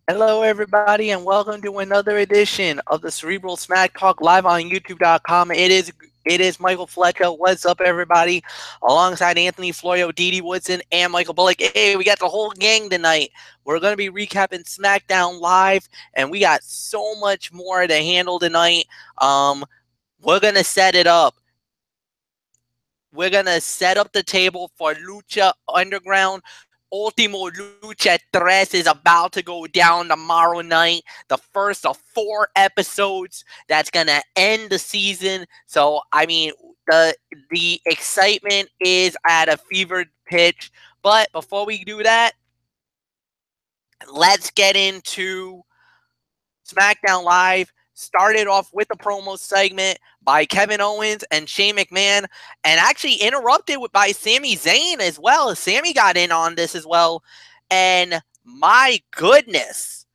Hello, everybody, and welcome to another edition of the Cerebral Smack Talk live on YouTube.com. It is Michael Fletcher. What's up, everybody? Alongside Anthony Florio, Dee Woodson, and Michael Bullock. Hey, we got the whole gang tonight. We're going to be recapping SmackDown Live, and we got so much more to handle tonight. We're going to set it up. We're going to set up the table for Lucha Underground. Ultimo Lucha 3 is about to go down tomorrow night. The first of 4 episodes that's going to end the season. So, I mean, the excitement is at a fevered pitch. But before we do that, let's get into SmackDown Live. Started off with a promo segment by Kevin Owens and Shane McMahon, and actually interrupted by Sami Zayn as well. Sami got in on this as well, and my goodness,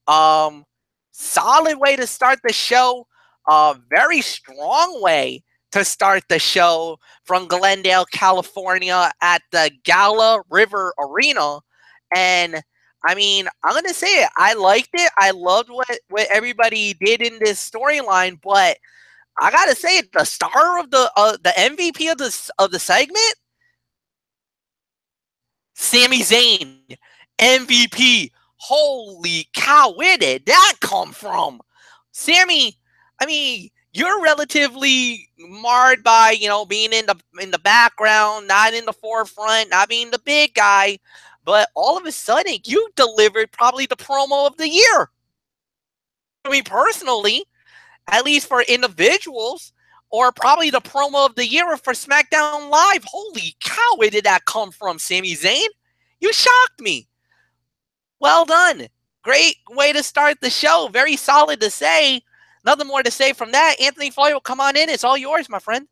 solid way to start the show. Very strong way to start the show from Glendale, California, at the Gala River Arena, and I mean, I'm gonna say it. I liked it. I loved what everybody did in this storyline, but I gotta say, the star of the MVP of the segment, Sami Zayn, MVP. Holy cow, where did that come from? Sami, I mean, you're relatively marred by being in the background, not in the forefront, not being the big guy. But all of a sudden, you delivered probably the promo of the year. I mean, personally, at least for individuals, or probably the promo of the year for SmackDown Live. Holy cow, where did that come from, Sami Zayn? You shocked me. Well done. Great way to start the show. Very solid to say. Nothing more to say from that. Anthony Floyd, come on in. It's all yours, my friend.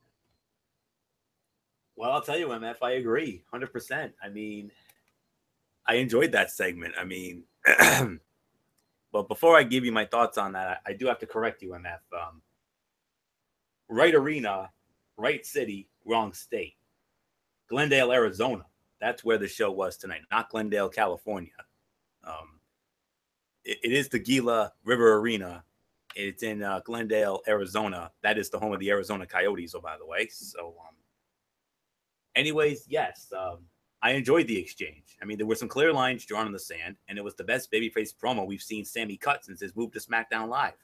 Well, I'll tell you, MF, I agree 100%. I mean, I enjoyed that segment. I mean, but before I give you my thoughts on that, I do have to correct you, MF. Right arena, right city, wrong state. Glendale, Arizona. That's where the show was tonight, not Glendale, California. It is the Gila River Arena. It's in Glendale, Arizona. That is the home of the Arizona Coyotes, oh, by the way. So, anyways, yes, I enjoyed the exchange. I mean, there were some clear lines drawn in the sand, and it was the best babyface promo we've seen Sami cut since his move to SmackDown Live.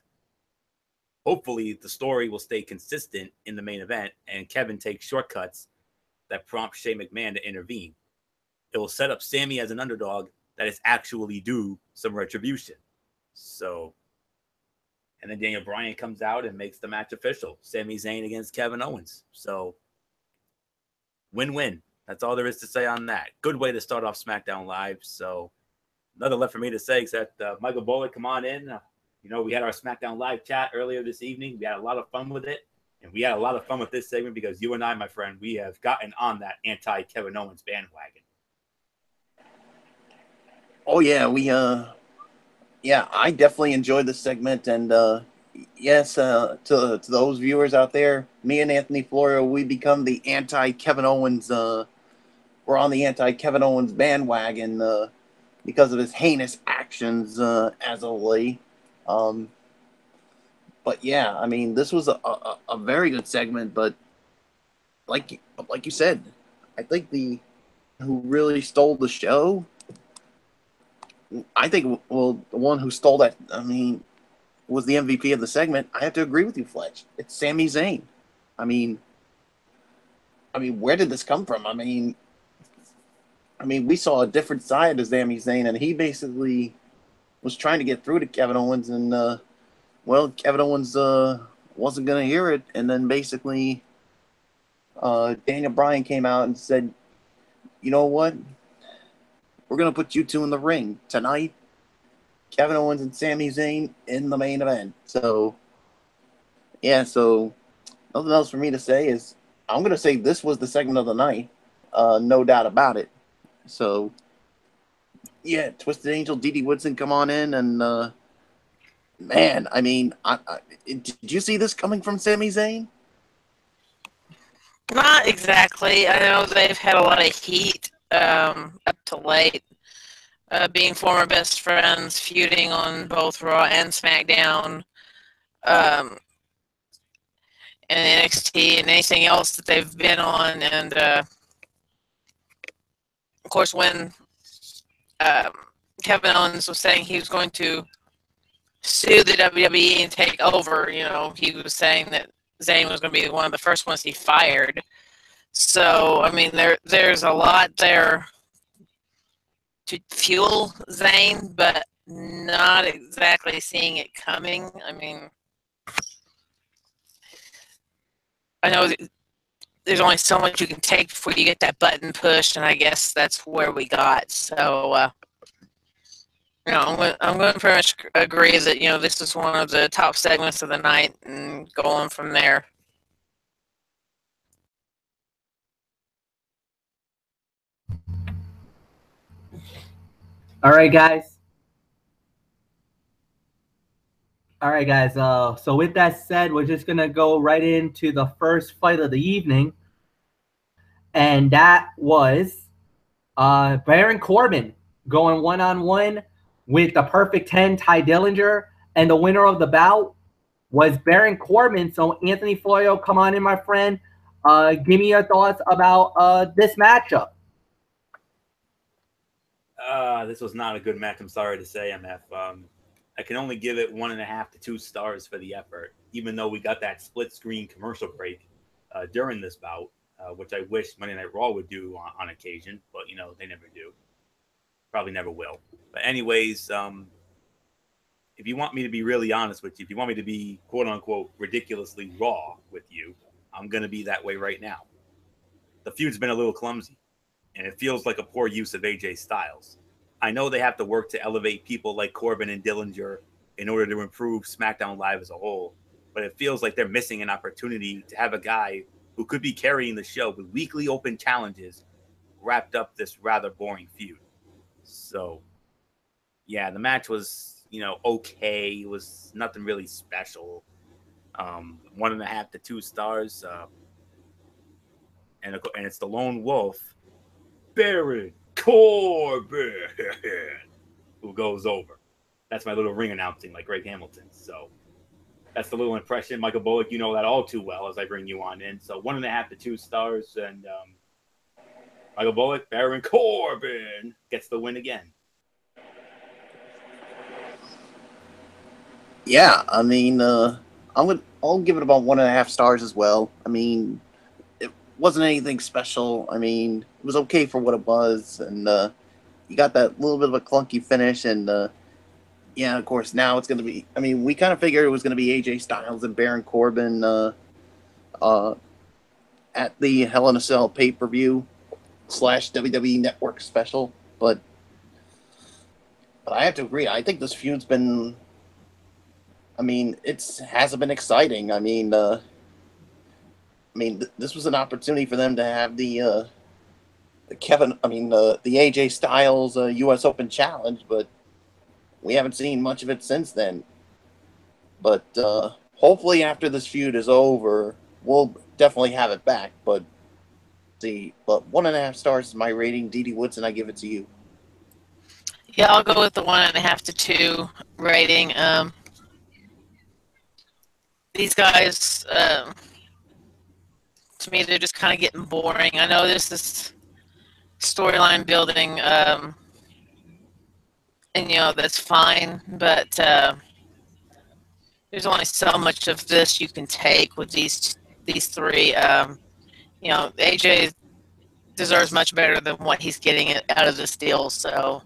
Hopefully, the story will stay consistent in the main event, and Kevin takes shortcuts that prompt Shane McMahon to intervene. It will set up Sami as an underdog that is actually due some retribution. So, and then Daniel Bryan comes out and makes the match official. Sami Zayn against Kevin Owens. So, win-win. That's all there is to say on that. Good way to start off SmackDown Live. So, nothing left for me to say except Michael Bullock, come on in. We had our SmackDown Live chat earlier this evening. We had a lot of fun with it. And we had a lot of fun with this segment because you and I, my friend, we have gotten on that anti-Kevin Owens bandwagon. Oh, yeah. I definitely enjoyed this segment. And, yes, to those viewers out there, me and Anthony Florio, we become the anti-Kevin Owens, we're on the anti-Kevin Owens bandwagon, because of his heinous actions, as of late. But yeah, I mean, this was a very good segment, but like you said, I think who really stole the show, I think, the one who stole that, I mean, was the MVP of the segment. I have to agree with you, Fletch. It's Sami Zayn. I mean, where did this come from? I mean, we saw a different side of Sami Zayn, and he basically was trying to get through to Kevin Owens, and Kevin Owens wasn't going to hear it, and then basically Daniel Bryan came out and said, you know what? We're going to put you two in the ring tonight. Kevin Owens and Sami Zayn in the main event. So, yeah, so nothing else for me to say is I'm going to say this was the segment of the night. No doubt about it. So, yeah, Twisted Angel, Dee Woodson, come on in. And, man, I mean, did you see this coming from Sami Zayn? Not exactly. I know they've had a lot of heat up to late. being former best friends, feuding on both Raw and SmackDown, and NXT and anything else that they've been on. And of course, when Kevin Owens was saying he was going to sue the WWE and take over, he was saying that Zayn was going to be one of the first ones he fired. So, I mean, there's a lot there to fuel Zayn, but not exactly seeing it coming. I mean, I know there's only so much you can take before you get that button pushed, and I guess that's where we got. So, I'm going to pretty much agree that, this is one of the top segments of the night and going from there. All right, guys. So with that said, we're just going to go right into the first fight of the evening. And that was Baron Corbin going one-on-one with the Perfect 10, Ty Dillinger. And the winner of the bout was Baron Corbin. So, Anthony Florio, come on in, my friend. Give me your thoughts about this matchup. This was not a good match. I'm sorry to say, MF. I can only give it 1.5 to 2 stars for the effort, even though we got that split screen commercial break during this bout, which I wish Monday Night Raw would do on occasion, but they never do. Probably never will. But anyways, if you want me to be really honest with you, if you want me to be quote unquote ridiculously raw with you, I'm gonna be that way right now. The feud's been a little clumsy, and it feels like a poor use of AJ Styles. I know they have to work to elevate people like Corbin and Dillinger in order to improve SmackDown Live as a whole, but it feels like they're missing an opportunity to have a guy who could be carrying the show with weekly open challenges wrapped up this rather boring feud. So, yeah, the match was, okay. It was nothing really special. 1.5 to 2 stars. And it's the lone wolf, Baron Corbin, who goes over. That's my little ring announcing, like Greg Hamilton. So that's the little impression. Michael Bullock, you know that all too well as I bring you on in. So 1.5 to 2 stars. And Michael Bullock, Baron Corbin gets the win again. Yeah, I mean, I'll give it about 1.5 stars as well. I mean, it wasn't anything special. I mean, it was okay for what it was, and you got that little bit of a clunky finish, and yeah, of course, now it's going to be. I mean, we kind of figured it was going to be AJ Styles and Baron Corbin at the Hell in a Cell pay-per-view / WWE Network special, but I have to agree. I think this feud's been. I mean, hasn't been exciting. I mean, this was an opportunity for them to have the AJ Styles U.S. Open Challenge, but we haven't seen much of it since then. But hopefully, after this feud is over, we'll definitely have it back. But 1.5 stars is my rating. Dee Woodson, I give it to you. Yeah, I'll go with the 1.5 to 2 rating. These guys, to me, they're just kind of getting boring. I know this is storyline building, and that's fine, but there's only so much of this you can take with these three. AJ deserves much better than what he's getting out of this deal. So,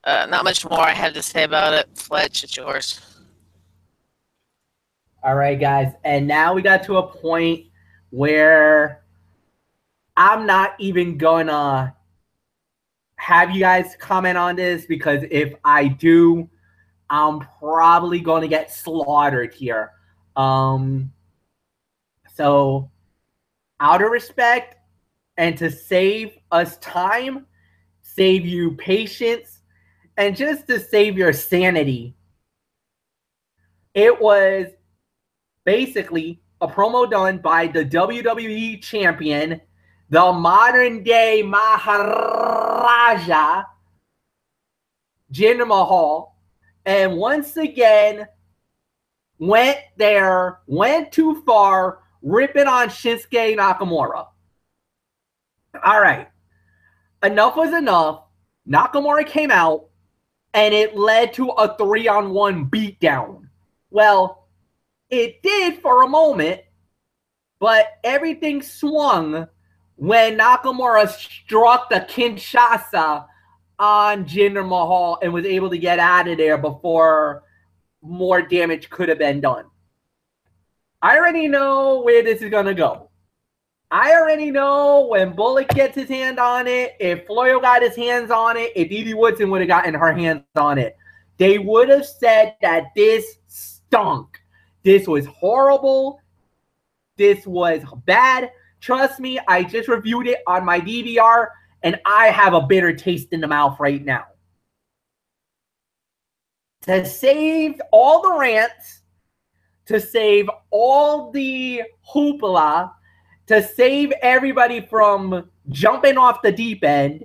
not much more I had to say about it. Fletch, it's yours. All right, guys. And now we got to a point where I'm not even going to have you guys comment on this, because if I do, I'm probably going to get slaughtered here. So out of respect and to save us time, save you patience, and just to save your sanity, it was basically a promo done by the WWE champion, the modern day Maharaja, Jinder Mahal, and once again went too far, ripping on Shinsuke Nakamura. All right. Enough was enough. Nakamura came out, and it led to a 3-on-1 beatdown. Well, it did for a moment, but everything swung when Nakamura struck the Kinshasa on Jinder Mahal and was able to get out of there before more damage could have been done. I already know where this is going to go. I already know when Bullock gets his hand on it, if Florio got his hands on it, if Edie Woodson would have gotten her hands on it, they would have said that this stunk. This was horrible. This was bad. Trust me, I just reviewed it on my DVR, and I have a bitter taste in the mouth right now. To save all the rants, to save all the hoopla, to save everybody from jumping off the deep end,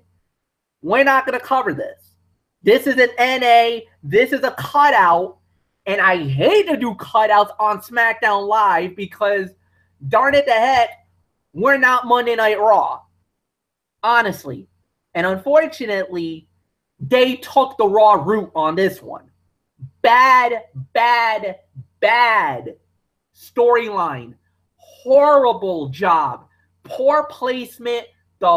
we're not going to cover this. This is an NA. This is a cutout. And I hate to do cutouts on SmackDown Live because, darn it the heck, we're not Monday Night Raw. Honestly. And unfortunately, they took the Raw route on this one. Bad storyline. Horrible job. Poor placement. The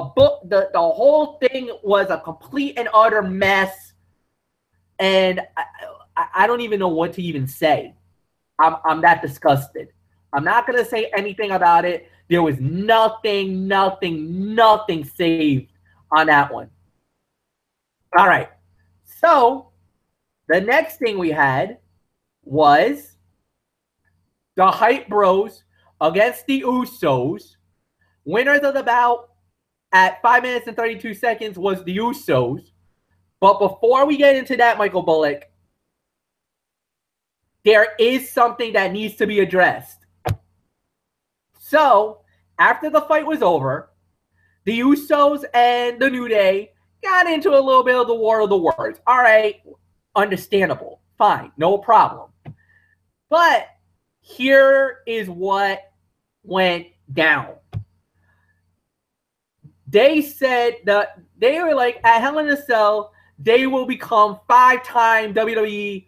whole thing was a complete and utter mess. And I don't even know what to even say. I'm that disgusted. I'm not going to say anything about it. There was nothing saved on that one. All right. So, the next thing we had was the Hype Bros against the Usos. Winners of the bout at 5 minutes and 32 seconds was the Usos. But before we get into that, Michael Bullock, there is something that needs to be addressed. So, after the fight was over, the Usos and the New Day got into a little bit of the war of the words. All right, understandable. Fine, no problem. But here is what went down. They said that they were like, at Hell in a Cell, they will become 5-time WWE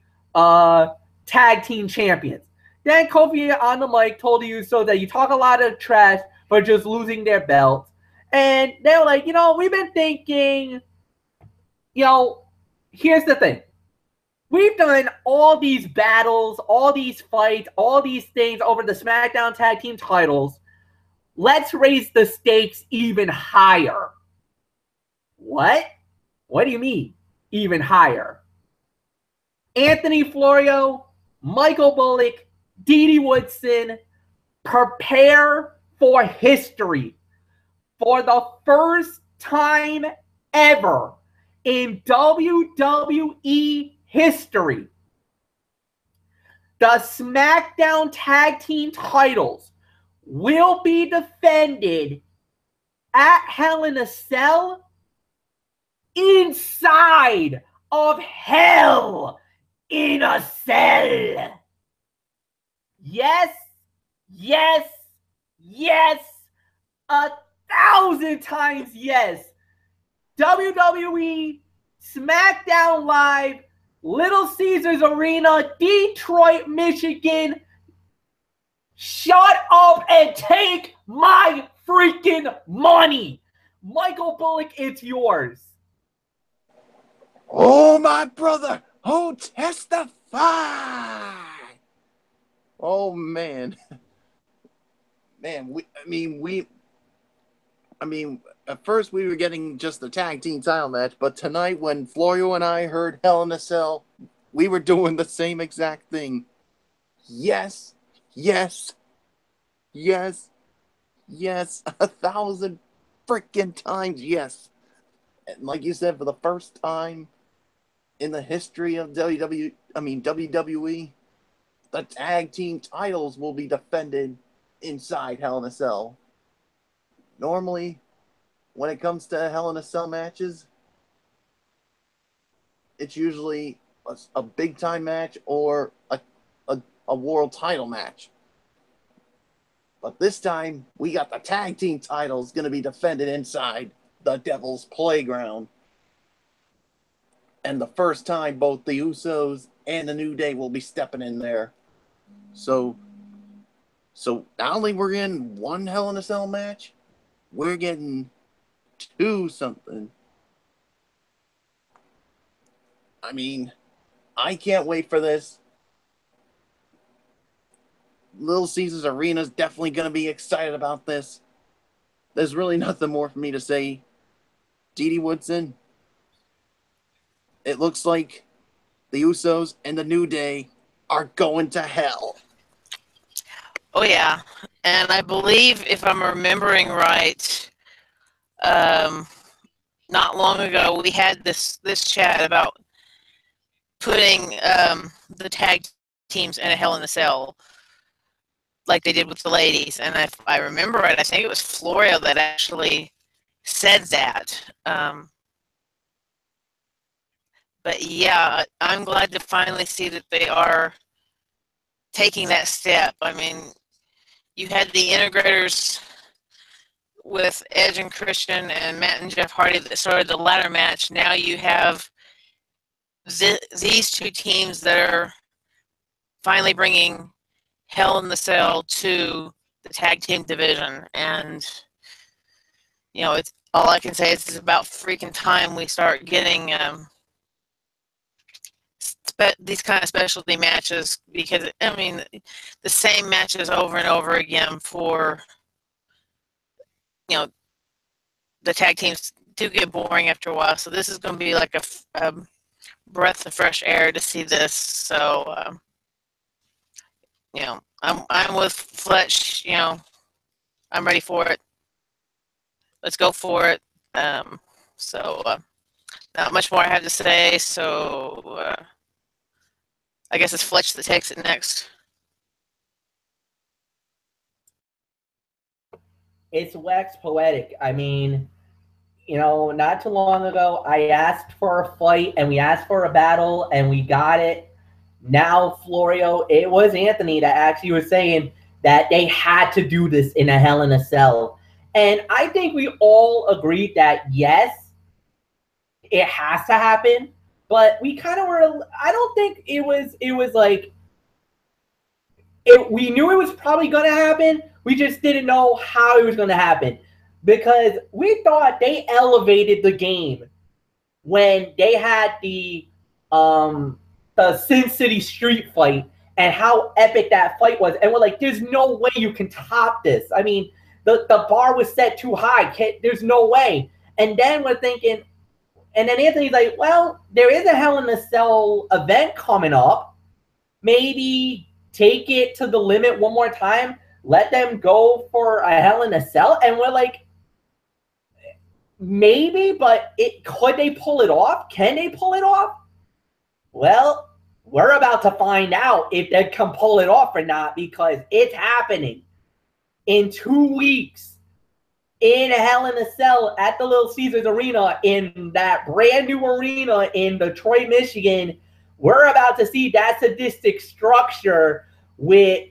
tag team champions. Then Kofi on the mic told the Usos that you talk a lot of trash for just losing their belts. And they were like, we've been thinking, here's the thing. We've done all these battles, all these fights, all these things over the SmackDown tag team titles. Let's raise the stakes even higher. What? What do you mean, even higher? Anthony Florio, Michael Bullock, Dee Woodson, prepare for history. For the first time ever in WWE history, the SmackDown Tag Team titles will be defended at Hell in a Cell inside of Hell in a Cell. Yes, yes, yes, 1,000 times yes. WWE, SmackDown Live, Little Caesars Arena, Detroit, Michigan. Shut up and take my freaking money. Michael Bullock, it's yours. Oh, my brother. Oh, testify. Oh, man. Man, at first we were getting just the tag team title match, but tonight when Florio and I heard Hell in a Cell, we were doing the same exact thing. Yes, yes, yes, yes, 1,000 freaking times yes. And like you said, for the first time in the history of WWE, the tag team titles will be defended inside Hell in a Cell. Normally, when it comes to Hell in a Cell matches, it's usually a big time match or a world title match. But this time, we got the tag team titles going to be defended inside the Devil's Playground. And the first time, both the Usos and the New Day will be stepping in there. So not only we're getting one Hell in a Cell match, we're getting two something. I mean, I can't wait for this. Little Caesars Arena is definitely going to be excited about this. There's really nothing more for me to say. Dee Woodson, it looks like the Usos and the New Day are going to hell. Oh yeah, and I believe if I'm remembering right, not long ago we had this chat about putting the tag teams in a Hell in a Cell, like they did with the ladies. And if I remember right, I think it was Florio that actually said that. But yeah, I'm glad to finally see that they are taking that step. I mean, you had the integrators with Edge and Christian and Matt and Jeff Hardy that started the ladder match. Now you have these two teams that are finally bringing Hell in the Cell to the tag team division. And, you know, it's all I can say is it's about freaking time we start getting these kind of specialty matches, because I mean the same matches over and over again for, you know, the tag teams do get boring after a while. So this is going to be like a breath of fresh air to see this. So you know, I'm with Fletch. You know, I'm ready for it. Let's go for it. So not much more I have to say. So I guess it's Fletch that takes it next. It's wax poetic. I mean, you know, not too long ago, I asked for a fight and we asked for a battle and we got it. Now, Florio, it was Anthony that actually was saying that they had to do this in a Hell in a Cell. And I think we all agreed that, yes, it has to happen. But we kind of were, I don't think it was like, we knew it was probably going to happen. We just didn't know how it was going to happen, because we thought they elevated the game when they had the Sin City street fight and how epic that fight was. And we're like, there's no way you can top this. I mean, the bar was set too high. There's no way. And then we're thinking, and then Anthony's like, well, there is a Hell in a Cell event coming up. Maybe take it to the limit one more time. Let them go for a Hell in a Cell. And we're like, maybe, but could they pull it off? Can they pull it off? Well, we're about to find out if they can pull it off or not, because it's happening in 2 weeks in a Hell in a Cell at the Little Caesars Arena, in that brand new arena in Detroit, Michigan. We're about to see that sadistic structure with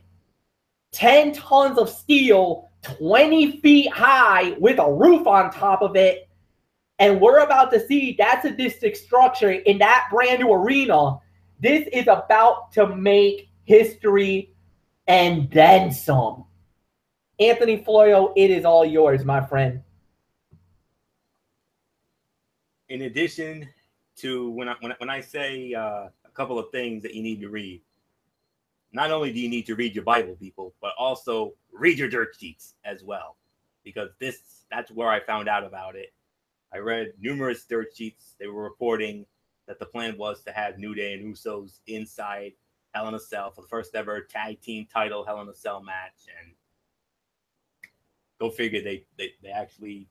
10 tons of steel, 20 feet high with a roof on top of it. And we're about to see that sadistic structure in that brand new arena. This is about to make history and then some. Anthony Florio, it is all yours, my friend. In addition to when I say a couple of things that you need to read, not only do you need to read your Bible, people, but also read your dirt sheets as well, because that's where I found out about it. I read numerous dirt sheets. They were reporting that the plan was to have New Day and Usos inside Hell in a Cell for the first ever tag team title Hell in a Cell match, and go figure, they actually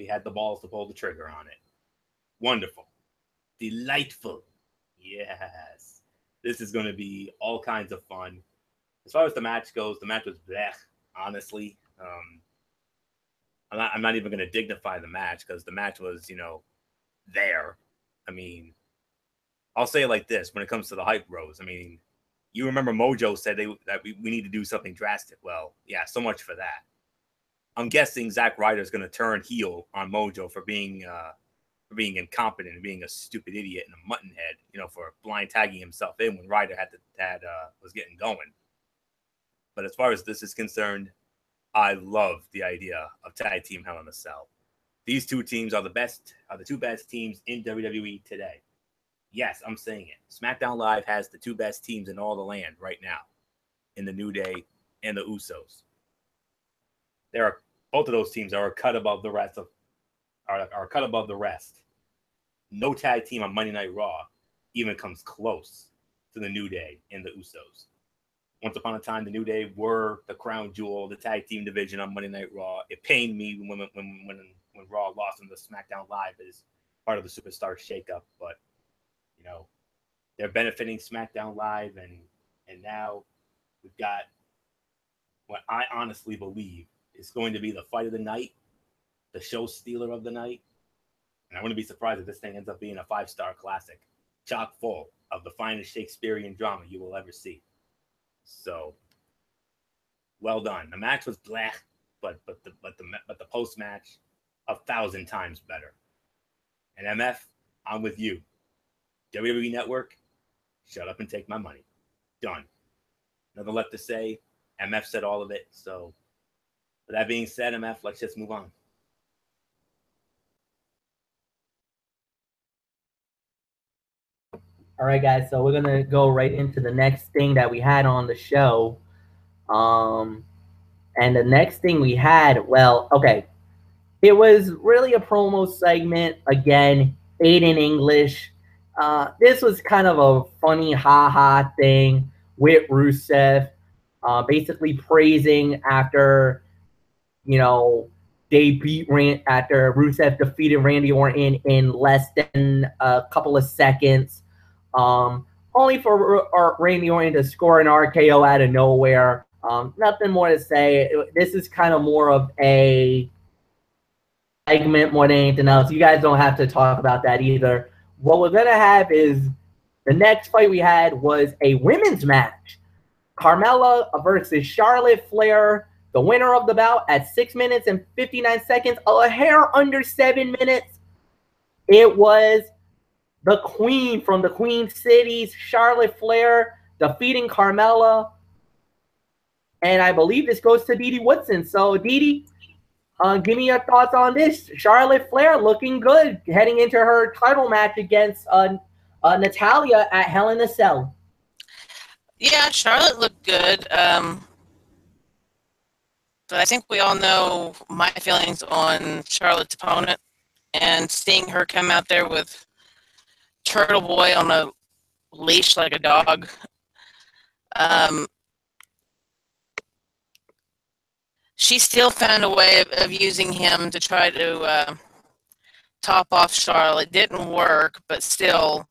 had the balls to pull the trigger on it. Wonderful. Delightful. Yes. This is going to be all kinds of fun. As far as the match goes, the match was blech, honestly. I'm not even going to dignify the match, because the match was, there. I mean, I'll say it like this: when it comes to the hype bros, I mean, you remember Mojo said that we need to do something drastic. Well, yeah, so much for that. I'm guessing Zack Ryder's going to turn heel on Mojo for being incompetent and being a stupid idiot and a mutton head, for blind tagging himself in when Ryder was getting going. But as far as this is concerned, I love the idea of tag team Hell in a Cell. These two teams are the two best teams in WWE today. Yes, I'm saying it. SmackDown Live has the two best teams in all the land right now, in the New Day and the Usos. Both of those teams are a cut above the rest are cut above the rest. No tag team on Monday Night Raw even comes close to the New Day and the Usos. Once upon a time, the New Day were the crown jewel, the tag team division on Monday Night Raw. It pained me when Raw lost on the SmackDown Live as part of the Superstar shakeup, but they're benefiting SmackDown Live, and now we've got what I honestly believe is going to be the fight of the night, the show stealer of the night. And I wouldn't be surprised if this thing ends up being a 5-star classic, chock full of the finest Shakespearean drama you will ever see. So, well done. The match was blech, but the post match 1,000 times better. And MF, I'm with you. WWE Network, shut up and take my money. Done. Nothing left to say. MF said all of it. So, with that being said, MF, let's just move on. All right, guys. So we're gonna go right into the next thing that we had on the show. And the next thing we had, well, okay, it was really a promo segment. Again, 8 in English. This was kind of a funny ha-ha thing with Rusev, basically praising after, they after Rusev defeated Randy Orton in less than a couple of seconds, only for Randy Orton to score an RKO out of nowhere. Nothing more to say. This is kind of more of a segment more than anything else. You guys don't have to talk about that either. What we're going to have is the next fight we had was a women's match. Carmella versus Charlotte Flair. The winner of the bout at 6 minutes and 59 seconds, a hair under 7 minutes. It was the Queen from the Queen Cities, Charlotte Flair, defeating Carmella. And I believe this goes to Dee Woodson. So, Dee, give me your thoughts on this. Charlotte Flair looking good, heading into her title match against Natalya at Hell in a Cell. Yeah, Charlotte looked good. But I think we all know my feelings on Charlotte's opponent, and seeing her come out there with Turtle Boy on a leash like a dog. She still found a way of using him to try to top off Charlotte. Didn't work, but still,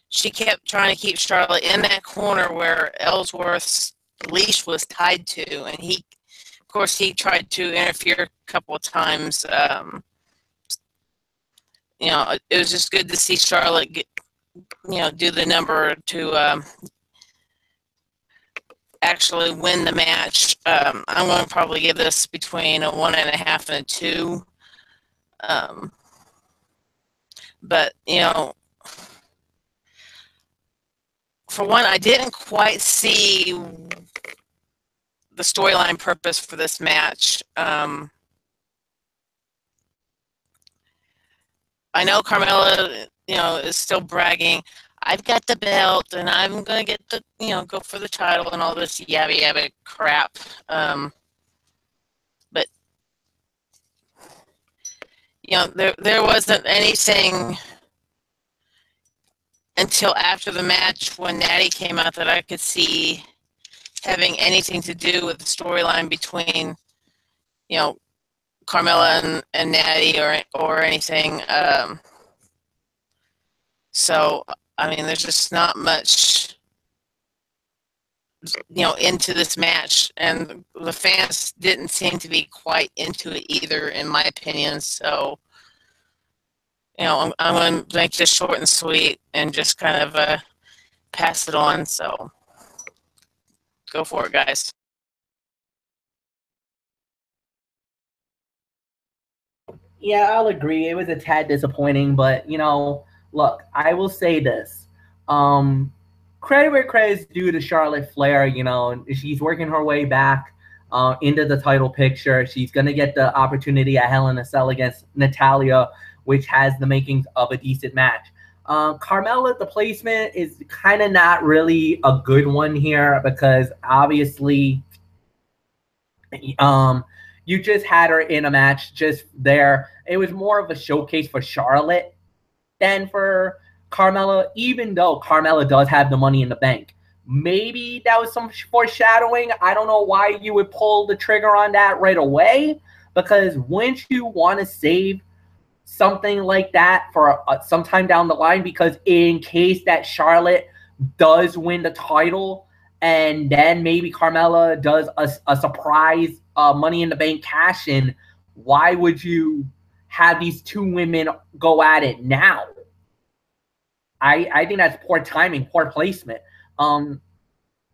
she kept trying to keep Charlotte in that corner where Ellsworth's leash was tied to, and he tried to interfere a couple of times. It was just good to see Charlotte do the number to actually win the match. I'm going to probably give this between a 1.5 and a 2. But, for one, I didn't quite see the storyline purpose for this match. I know Carmella, is still bragging, I've got the belt and I'm going to get the, go for the title and all this yabba yabba crap. But, there wasn't anything until after the match when Natty came out that I could see having anything to do with the storyline between, Carmella and Natty or anything. So, I mean, there's just not much, into this match. And the fans didn't seem to be quite into it either, in my opinion. So, I'm going to make this short and sweet and just kind of pass it on. So go for it, guys. Yeah, I'll agree. It was a tad disappointing, but look, I will say this. Credit where credit is due to Charlotte Flair. She's working her way back into the title picture. She's gonna get the opportunity at Hell in a Cell against Natalia, which has the makings of a decent match. Carmella, the placement is kind of not really a good one here because obviously, you just had her in a match just there. It was more of a showcase for Charlotte than for Carmella, even though Carmella does have the money in the bank. Maybe that was some foreshadowing. I don't know why you would pull the trigger on that right away, because wouldn't you want to save something like that for sometime down the line? Because in case that Charlotte does win the title and then maybe Carmella does a surprise Money in the Bank cash in, why would you have these two women go at it now? I think that's poor timing, poor placement.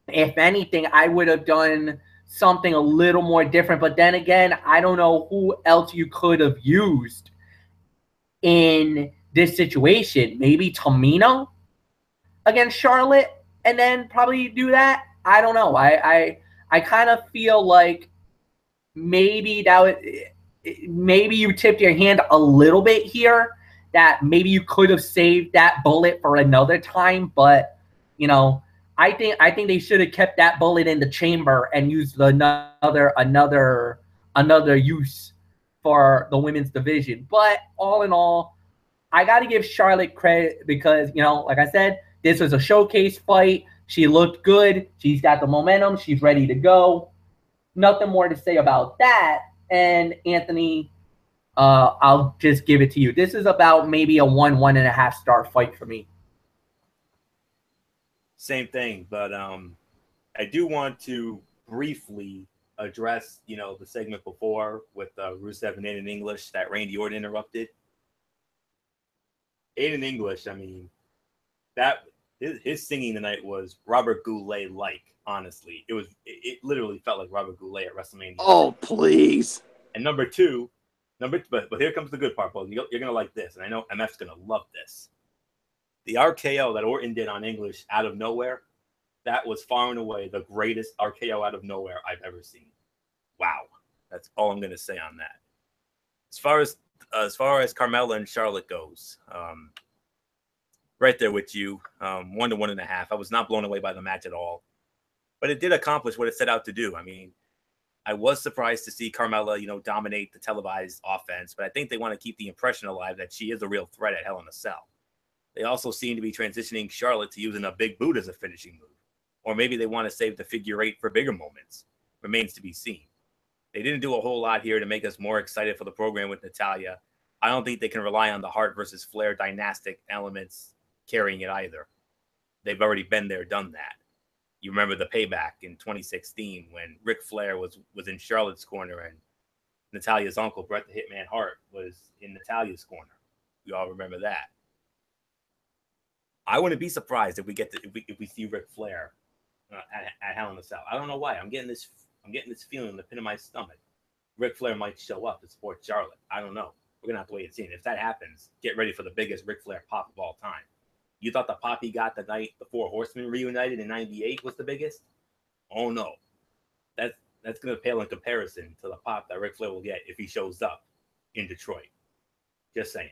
If anything, I would have done something a little more different. But then again, I don't know who else you could have used in this situation. Maybe Tamina against Charlotte and then probably do that. I don't know. I kind of feel like maybe maybe you tipped your hand a little bit here, that maybe you could have saved that bullet for another time, but I think they should have kept that bullet in the chamber and used another use for the women's division. But all in all, I got to give Charlotte credit because, like I said, this was a showcase fight. She looked good. She's got the momentum. She's ready to go. Nothing more to say about that. And Anthony, I'll just give it to you. This is about maybe a 1.5 star fight for me. Same thing, but I do want to briefly address, the segment before with Rusev and Aiden English that Randy Orton interrupted. Aiden English, I mean, that his singing tonight was Robert Goulet like. Honestly, it literally felt like Robert Goulet at WrestleMania. Oh, please. And number two, but here comes the good part, Paul. You're gonna like this, and I know MF's gonna love this. The RKO that Orton did on English out of nowhere, that was far and away the greatest RKO out of nowhere I've ever seen. Wow, that's all I'm gonna say on that. As far as Carmella and Charlotte goes, right there with you, 1 to 1.5. I was not blown away by the match at all. But it did accomplish what it set out to do. I mean, I was surprised to see Carmella, dominate the televised offense, but I think they want to keep the impression alive that she is a real threat at Hell in a Cell. They also seem to be transitioning Charlotte to using a big boot as a finishing move. Or maybe they want to save the figure eight for bigger moments. Remains to be seen. They didn't do a whole lot here to make us more excited for the program with Natalia. I don't think they can rely on the Hart versus Flair dynastic elements carrying it either. They've already been there, done that. You remember the payback in 2016 when Ric Flair was in Charlotte's corner and Natalia's uncle, Bret the Hitman Hart, was in Natalia's corner. You all remember that. I wouldn't be surprised if we see Ric Flair at Hell in a Cell. I don't know why. I'm getting this feeling in the pit of my stomach. Ric Flair might show up to support Charlotte. I don't know. We're gonna have to wait and see. And if that happens, get ready for the biggest Ric Flair pop of all time. You thought the pop he got the night the Four Horsemen reunited in '98 was the biggest? Oh no, that's gonna pale in comparison to the pop that Ric Flair will get if he shows up in Detroit. Just saying.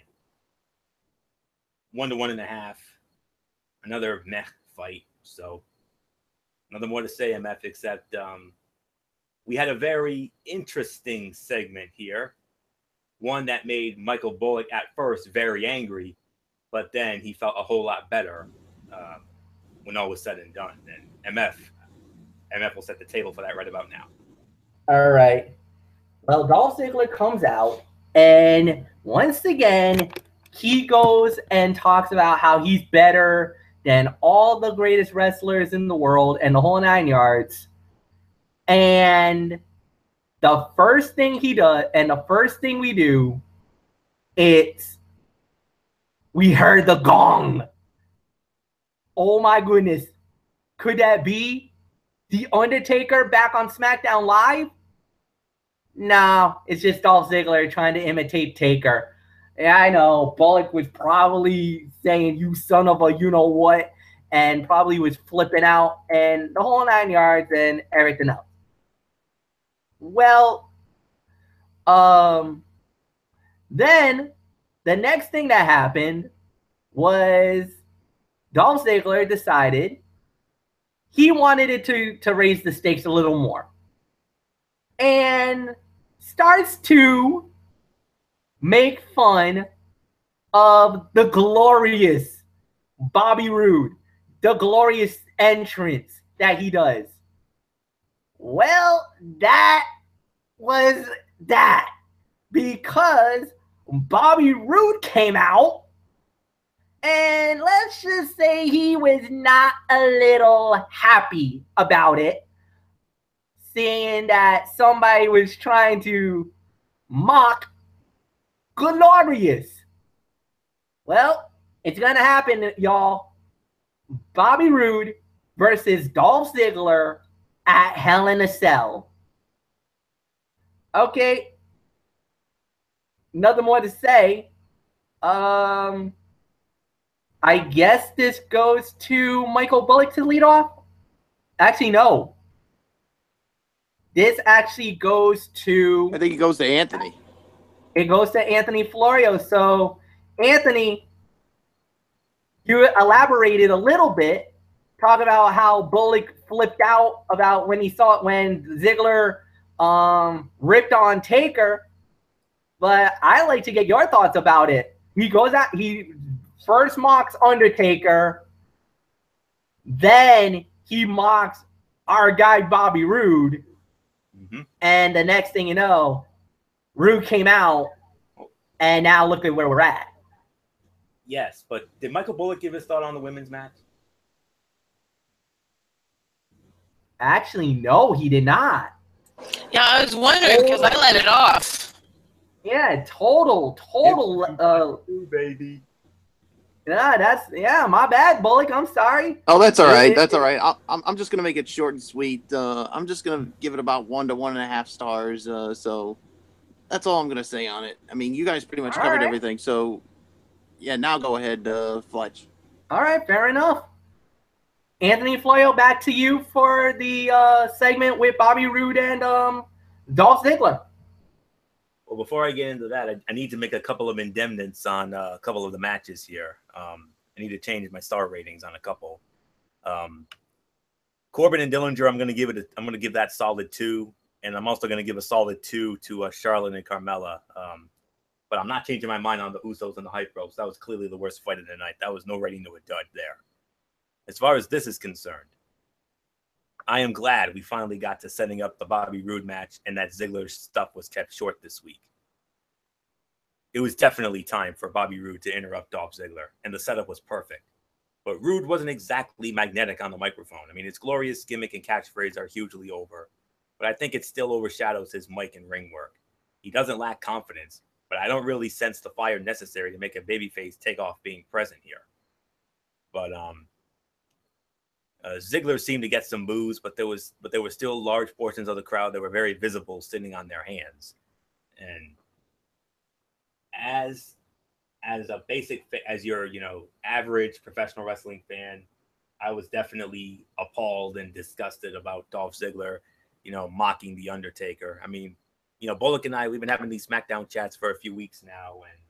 1 to 1.5. Another meh fight. So nothing more to say, MF, except we had a very interesting segment here. One that made Michael Bullock at first very angry, but then he felt a whole lot better when all was said and done. And MF will set the table for that right about now. All right. Well, Dolph Ziggler comes out, and once again, he goes and talks about how he's better than all the greatest wrestlers in the world and the whole 9 yards. And the first thing he does, and the first thing we do, it's we heard the gong. Oh my goodness. Could that be The Undertaker back on SmackDown Live? No, it's just Dolph Ziggler trying to imitate Taker. Yeah, I know. Bullock was probably saying, you son of a you-know-what, and probably was flipping out, and the whole 9 yards and everything else. Well, then the next thing that happened was Dolph Ziggler decided he wanted it to raise the stakes a little more. And starts to make fun of the glorious Bobby Roode, the glorious entrance that he does. Well, that was that. Because Bobby Roode came out, and let's just say he was not a little happy about it, seeing that somebody was trying to mock Glorious. Well, it's going to happen, y'all. Bobby Roode versus Dolph Ziggler at Hell in a Cell. Okay. Nothing more to say. I guess this goes to Michael Bullock to lead off. Actually, no. This actually goes to... I think it goes to Anthony. It goes to Anthony Florio. So, Anthony, you elaborated a little bit, talk about how Bullock flipped out about when he saw it when Ziggler ripped on Taker. But I like to get your thoughts about it. He goes out, he first mocks Undertaker, then he mocks our guy Bobby Roode, and the next thing you know, Roode came out, and now look at where we're at. Yes, but did Michael Bullock give his thought on the women's match? Actually, no, he did not. Yeah, I was wondering because I let it off. Yeah, total. Baby. Yeah, my bad, Bullock. I'm sorry. Oh, that's all right. That's all right. I'm just gonna make it short and sweet. I'm just gonna give it about 1 to 1.5 stars. So that's all I'm gonna say on it. I mean, you guys pretty much covered everything. So yeah, now go ahead, Fletch. All right, fair enough. Anthony Florio, back to you for the segment with Bobby Roode and Dolph Ziggler. Well, before I get into that, I need to make a couple of indemnits on a couple of the matches here. I need to change my star ratings on a couple. Corbin and Dillinger, I'm going to give that solid 2, and I'm also going to give a solid 2 to Charlotte and Carmella. But I'm not changing my mind on the Usos and the Hype Bros. That was clearly the worst fight of the night. That was no rating to a dud there. As far as this is concerned, I am glad we finally got to setting up the Bobby Roode match and that Ziggler's stuff was kept short this week. It was definitely time for Bobby Roode to interrupt Dolph Ziggler, and the setup was perfect. But Roode wasn't exactly magnetic on the microphone. I mean, his glorious gimmick and catchphrase are hugely over, but I think it still overshadows his mic and ring work. He doesn't lack confidence, but I don't really sense the fire necessary to make a babyface take off being present here. But Ziggler seemed to get some boos, but there were still large portions of the crowd that were very visible sitting on their hands. And as your average professional wrestling fan, I was definitely appalled and disgusted about Dolph Ziggler, mocking the Undertaker. I mean, Bullock and I, we've been having these SmackDown chats for a few weeks now, and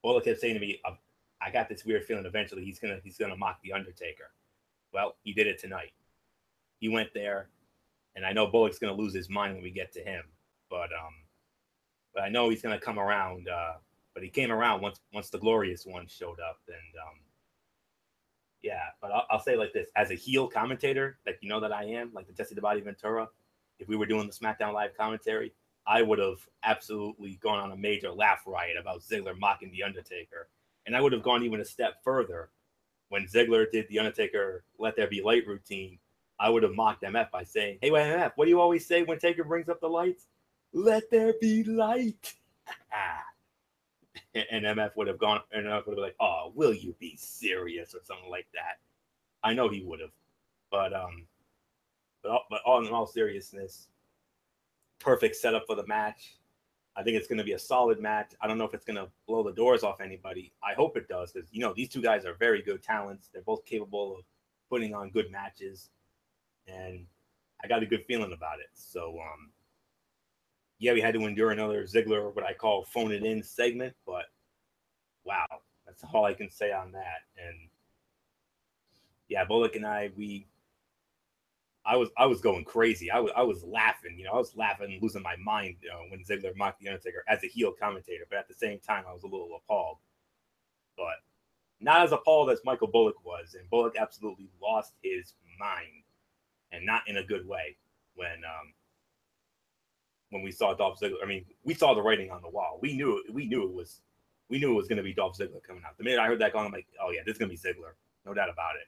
Bullock kept saying to me, I got this weird feeling eventually he's gonna mock the Undertaker. Well, he did it tonight. He went there, and I know Bullock's going to lose his mind when we get to him. But I know he's going to come around. But he came around once the Glorious One showed up. And, yeah, but I'll say like this. As a heel commentator, that that I am, like the Jesse the Body Ventura, if we were doing the SmackDown Live commentary, I would have absolutely gone on a major laugh riot about Ziggler mocking the Undertaker. And I would have gone even a step further. When Ziggler did the Undertaker Let There Be Light routine, I would have mocked MF by saying, hey, MF, what do you always say when Taker brings up the lights? Let there be light. and MF would have gone, and MF would have been like, "Oh, will you be serious?" or something like that. I know he would have, but all in all seriousness, perfect setup for the match. I think it's going to be a solid match. I don't know if it's going to blow the doors off anybody. I hope it does, because these two guys are very good talents. They're both capable of putting on good matches, and I got a good feeling about it. So yeah, we had to endure another Ziggler, what I call phone it in segment, but wow, that's all I can say on that. And yeah, Bullock and I was going crazy. I was laughing, I was laughing, losing my mind when Ziggler mocked the Undertaker as a heel commentator. But at the same time, I was a little appalled, but not as appalled as Michael Bullock was. And Bullock absolutely lost his mind, and not in a good way when we saw Dolph Ziggler. I mean, we saw the writing on the wall. We knew it was going to be Dolph Ziggler coming out. The minute I heard that call, I'm like, oh yeah, this is going to be Ziggler, no doubt about it.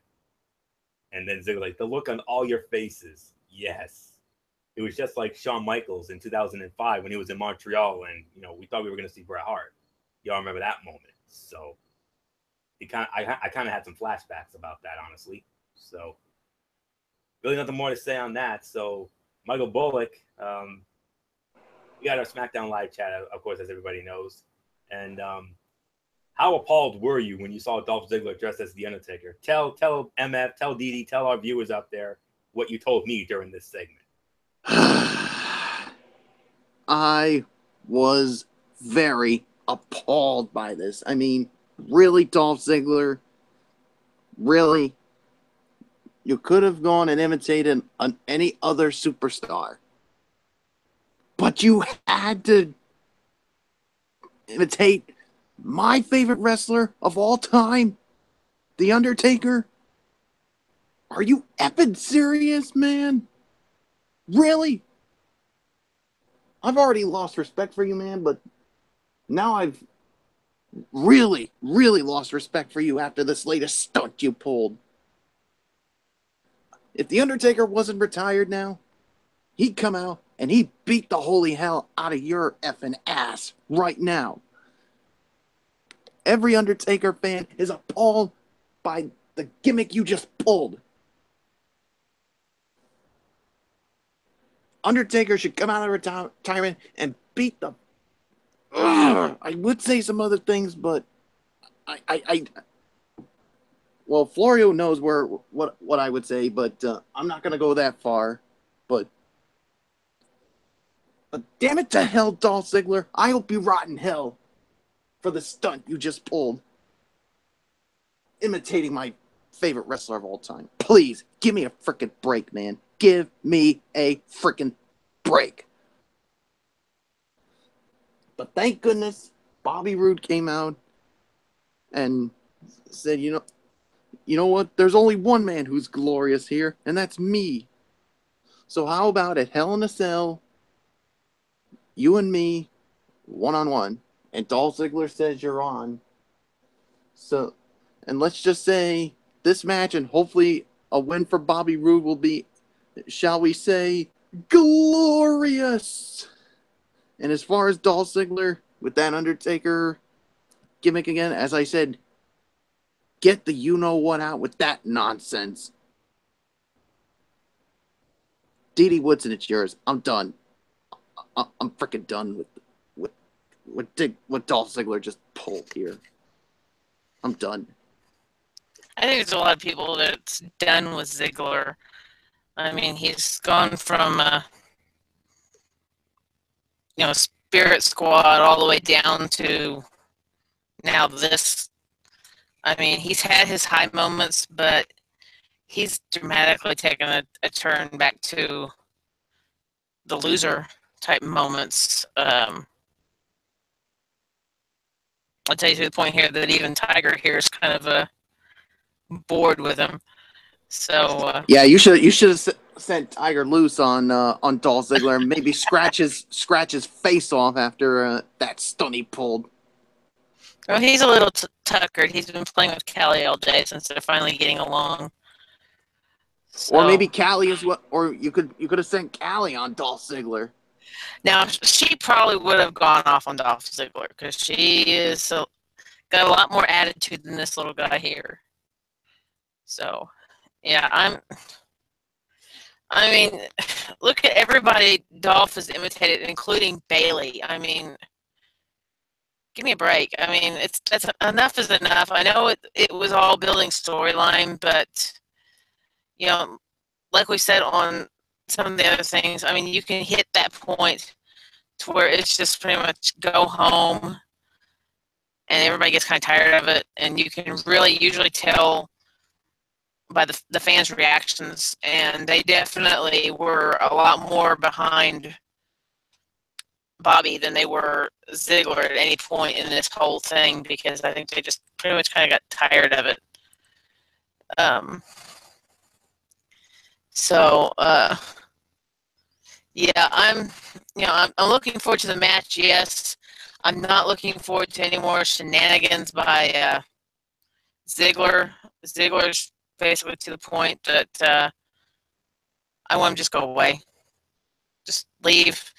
And then Ziggler, like, the look on all your faces, yes. It was just like Shawn Michaels in 2005 when he was in Montreal, and we thought we were going to see Bret Hart. Y'all remember that moment? So I kind of had some flashbacks about that, honestly. So really nothing more to say on that. So Michael Bullock, we got our SmackDown Live chat, of course, as everybody knows. And how appalled were you when you saw Dolph Ziggler dressed as The Undertaker? Tell MF, tell Didi, tell our viewers out there what you told me during this segment. I was very appalled by this. I mean, really, Dolph Ziggler? Really? You could have gone and imitated any other superstar. But you had to imitate my favorite wrestler of all time, The Undertaker? Are you effing serious, man? Really? I've already lost respect for you, man, but now I've really, really lost respect for you after this latest stunt you pulled. If The Undertaker wasn't retired now, he'd come out and he'd beat the holy hell out of your effing ass right now. Every Undertaker fan is appalled by the gimmick you just pulled. Undertaker should come out of retirement and beat the... I would say some other things, but well, Florio knows what I would say, but I'm not going to go that far. But damn it to hell, Dolph Ziggler. I hope you rot in hell for the stunt you just pulled, imitating my favorite wrestler of all time. Please, give me a freaking break, man. Give me a freaking break. But thank goodness Bobby Roode came out and said, you know what? There's only one man who's glorious here, and that's me. So how about at Hell in a Cell, you and me, one-on-one, and Dolph Ziggler says you're on. So, and let's just say this match and hopefully a win for Bobby Roode will be, shall we say, glorious. And as far as Dolph Ziggler with that Undertaker gimmick again, as I said, get the you-know-what out with that nonsense. Didi Woodson, it's yours. I'm done. I'm freaking done what Dolph Ziggler just pulled here. I'm done. I think there's a lot of people that's done with Ziggler. I mean, he's gone from Spirit Squad all the way down to now this. I mean, he's had his high moments, but he's dramatically taken a turn back to the loser type moments. I'll tell you to the point here that even Tiger here is kind of bored with him. So yeah, you should have sent Tiger loose on Dolph Ziggler and maybe scratch his face off after that stunt he pulled. Well, he's a little tuckered. He's been playing with Callie all day since they're finally getting along. So, or maybe Callie is what, or you could have sent Callie on Dolph Ziggler. Now, she probably would have gone off on Dolph Ziggler because she is got a lot more attitude than this little guy here. So, yeah, I mean, look at everybody Dolph has imitated, including Bailey. I mean, give me a break. I mean, that's enough is enough. I know it was all building storyline, but you know, like we said on some of the other things, I mean, you can hit that point to where it's just pretty much go home, and everybody gets kind of tired of it, and you can really usually tell by the fans' reactions, and they definitely were a lot more behind Bobby than they were Ziggler at any point in this whole thing, because I think they just pretty much kind of got tired of it. So yeah, I'm looking forward to the match. Yes, I'm not looking forward to any more shenanigans by Ziggler. Ziggler's basically to the point that I want him to just go away. Just leave.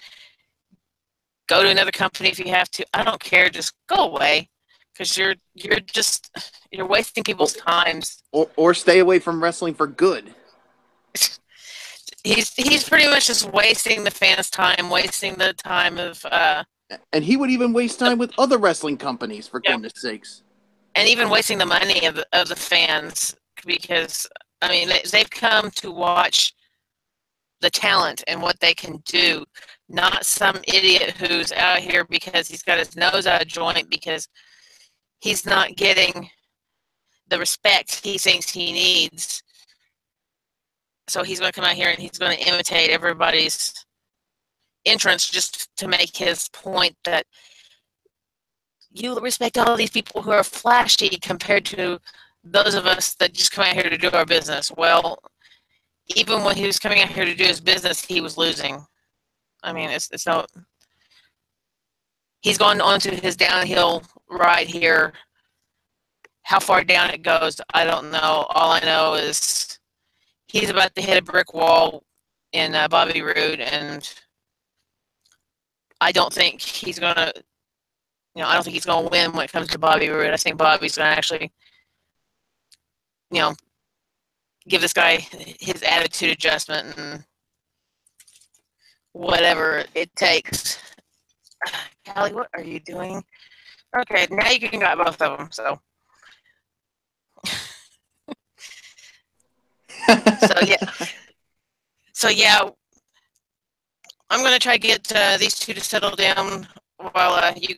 Go to another company if you have to. I don't care. Just go away, because you're wasting people's times. Or stay away from wrestling for good. He's pretty much just wasting the fans' time, wasting the time of. And he would even waste time with other wrestling companies, for goodness sakes. And even wasting the money of the fans, because I mean they've come to watch the talent and what they can do, not some idiot who's out here because he's got his nose out of joint because he's not getting the respect he thinks he needs. So he's going to come out here and he's going to imitate everybody's entrance just to make his point that you respect all these people who are flashy compared to those of us that just come out here to do our business. Well, even when he was coming out here to do his business, he was losing. I mean, it's no. He's gone on to his downhill ride here. How far down it goes, I don't know. All I know is he's about to hit a brick wall in Bobby Roode, and I don't think he's gonna. I don't think he's gonna win when it comes to Bobby Roode. I think Bobby's gonna actually, give this guy his attitude adjustment and whatever it takes. Callie, what are you doing? Okay, now you can got both of them. So yeah, I'm gonna try to get these two to settle down while you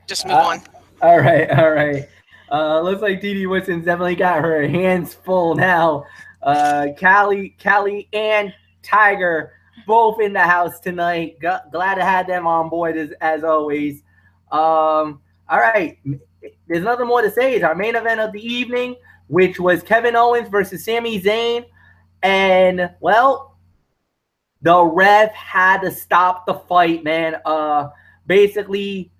just move on. All right. Looks like Dee Woodson definitely got her hands full now. Callie and Tiger both in the house tonight. Glad to have them on board as always. All right. There's nothing more to say. It's our main event of the evening, which was Kevin Owens versus Sami Zayn. And, well, the ref had to stop the fight, man. Basically,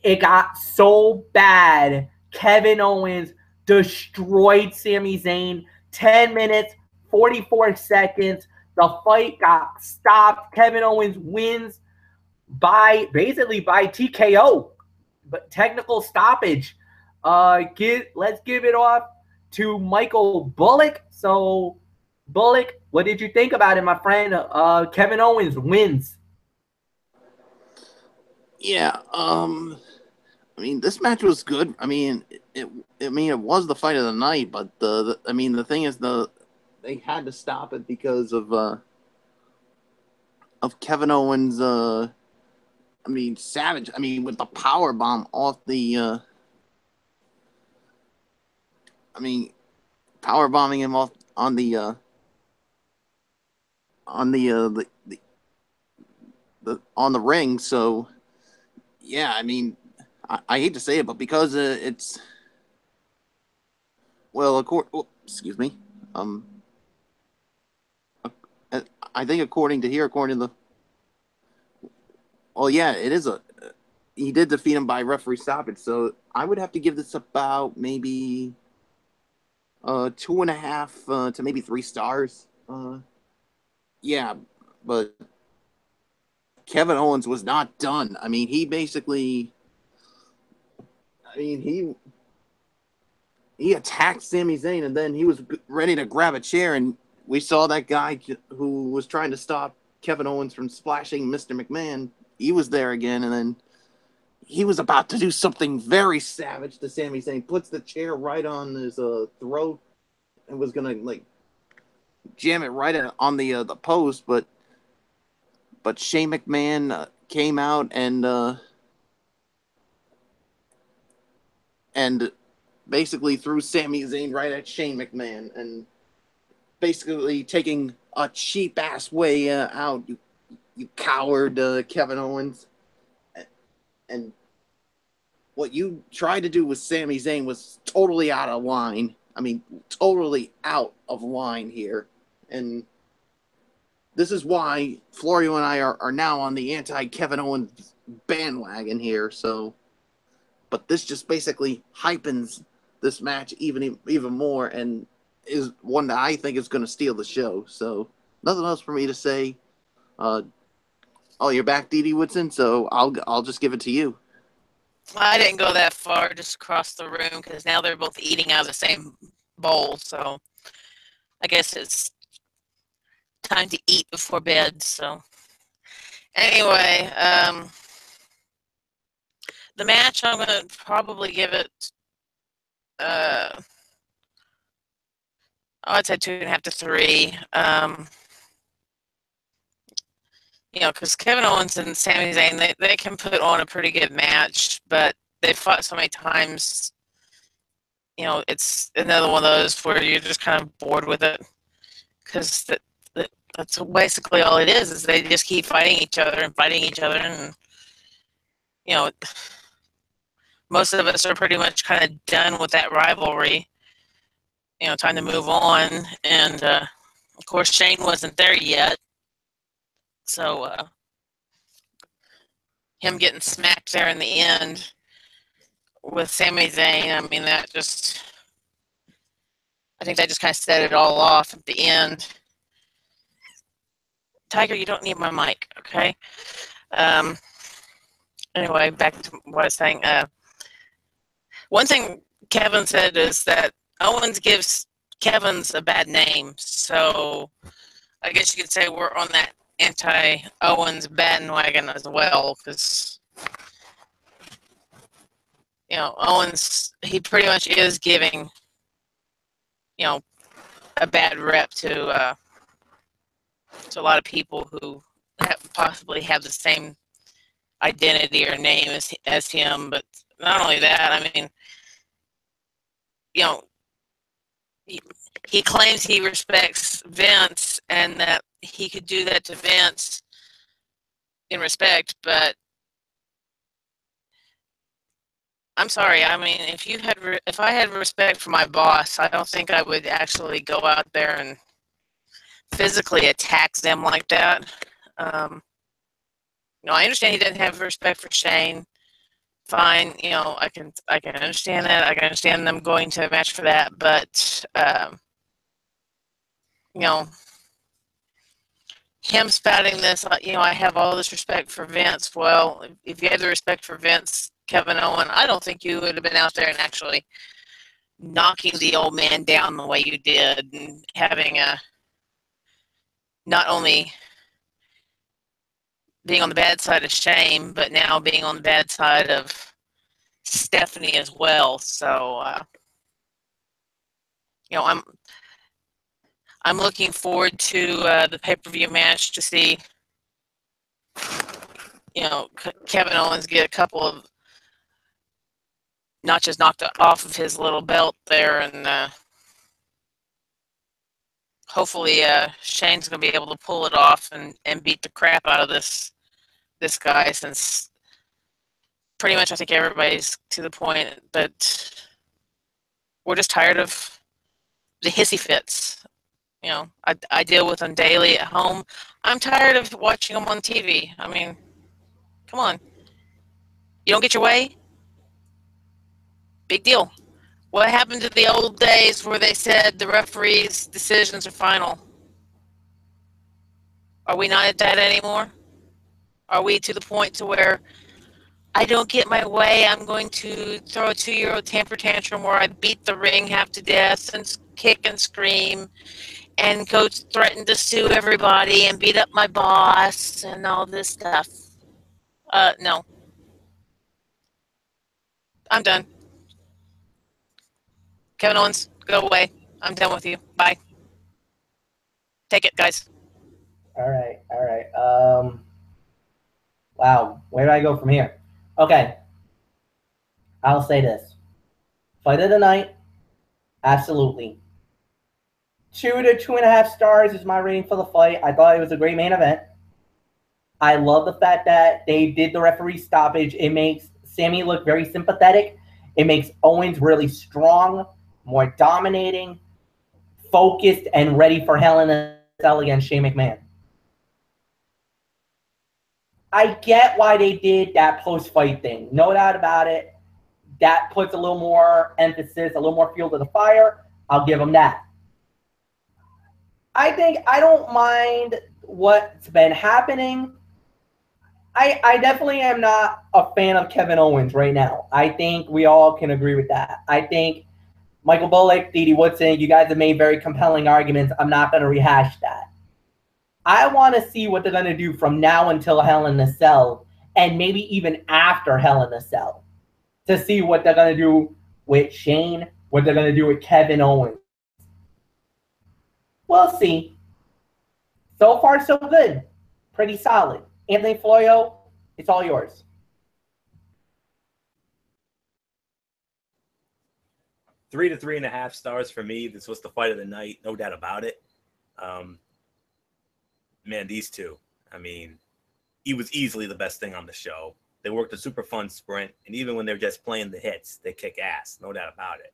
it got so bad. Kevin Owens destroyed Sami Zayn. 10 minutes, 44 seconds. The fight got stopped. Kevin Owens wins by TKO, but technical stoppage. Let's give it off to Michael Bullock. So, Bullock, what did you think about it, my friend? Kevin Owens wins. Yeah, I mean, this match was good. I mean, it was the fight of the night, but the thing is, they had to stop it because of Kevin Owens. Savage. I mean, with the power bomb off the. Power bombing him off on the ring. So, yeah, I mean. I hate to say it, but because it's excuse me. I think according to the. Oh yeah, it is he did defeat him by referee stoppage. So I would have to give this about maybe 2.5 to maybe 3 stars. Yeah, but Kevin Owens was not done. I mean, he basically, I mean, he attacked Sami Zayn, and then he was ready to grab a chair, and we saw that guy who was trying to stop Kevin Owens from splashing Mr. McMahon. He was there again, and then he was about to do something very savage to Sami Zayn. Puts the chair right on his throat and was gonna like jam it right on the post, but Shane McMahon came out and basically threw Sami Zayn right at Shane McMahon, and basically taking a cheap ass way out. You coward, Kevin Owens. And what you tried to do with Sami Zayn was totally out of line. I mean, totally out of line here. And this is why Florio and I are now on the anti-Kevin Owens bandwagon here. So, but this just basically hypens this match even more, and is one that I think is going to steal the show. So, nothing else for me to say. Oh, you're back, Dee Dee Woodson. So I'll just give it to you. I didn't go that far, just across the room, because now they're both eating out of the same bowl. So I guess it's time to eat before bed. So anyway, the match, I'm going to probably give it, I'd say 2.5 to 3. You know, because Kevin Owens and Sami Zayn, they can put on a pretty good match, but they've fought so many times. You know, it's another one of those where you're just kind of bored with it, because that's basically all it is they just keep fighting each other, and you know, most of us are pretty much kind of done with that rivalry. You know, time to move on, and of course Shane wasn't there yet, so him getting smacked there in the end with Sami Zayn, I mean, I think that just kind of set it all off at the end. Tiger, you don't need my mic, okay? Anyway, back to what I was saying. One thing Kevin said is that Owens gives Kevin's a bad name, so I guess you could say we're on that anti-Owens bandwagon as well, because, you know, Owens, he pretty much is giving, you know, a bad rep to a lot of people who possibly have the same identity or name as him. But not only that, I mean, you know, he claims he respects Vince and that he could do that to Vince in respect, but I'm sorry. I mean, if I had respect for my boss, I don't think I would actually go out there and physically attack them like that. You know, I understand he doesn't have respect for Shane. Fine, you know, I can understand that. I can understand them going to a match for that, but you know, him spouting this, you know, I have all this respect for Vince. Well, if you had the respect for Vince, Kevin Owen, I don't think you would have been out there and actually knocking the old man down the way you did, and having not only being on the bad side of Shane, but now being on the bad side of Stephanie as well. So, you know, I'm looking forward to the pay-per-view match to see, you know, Kevin Owens get a couple of notches knocked off of his little belt there, and hopefully Shane's going to be able to pull it off and beat the crap out of this guy, since pretty much I think everybody's to the point that we're just tired of the hissy fits. You know, I deal with them daily at home. I'm tired of watching them on TV. I mean, come on. You don't get your way? Big deal. What happened to the old days where they said the referee's decisions are final? Are we not at that anymore? Are we to the point to where I don't get my way, I'm going to throw a 2-year-old temper tantrum where I beat the ring half to death and kick and scream, and coach threatened to sue everybody and beat up my boss and all this stuff? No. I'm done. Kevin Owens, go away. I'm done with you. Bye. Take it, guys. All right. Wow, where do I go from here? Okay, I'll say this. Fight of the night, absolutely. 2 to 2.5 stars is my rating for the fight. I thought it was a great main event. I love the fact that they did the referee stoppage. It makes Sammy look very sympathetic. It makes Owens really strong, more dominating, focused, and ready for Hell in a Cell against Shane McMahon. I get why they did that post-fight thing. No doubt about it. That puts a little more emphasis, a little more fuel to the fire. I'll give them that. I don't mind what's been happening. I definitely am not a fan of Kevin Owens right now. I think we all can agree with that. I think Michael Bullock, Dee Dee Woodson, you guys have made very compelling arguments. I'm not going to rehash that. I want to see what they're going to do from now until Hell in a Cell, and maybe even after Hell in a Cell, to see what they're going to do with Shane, what they're going to do with Kevin Owens. We'll see. So far, so good. Pretty solid. Anthony Florio, it's all yours. 3 to 3.5 stars for me. This was the fight of the night, no doubt about it. Man, these two. I mean, he was easily the best thing on the show. They worked a super fun sprint, and even when they're just playing the hits, they kick ass, no doubt about it.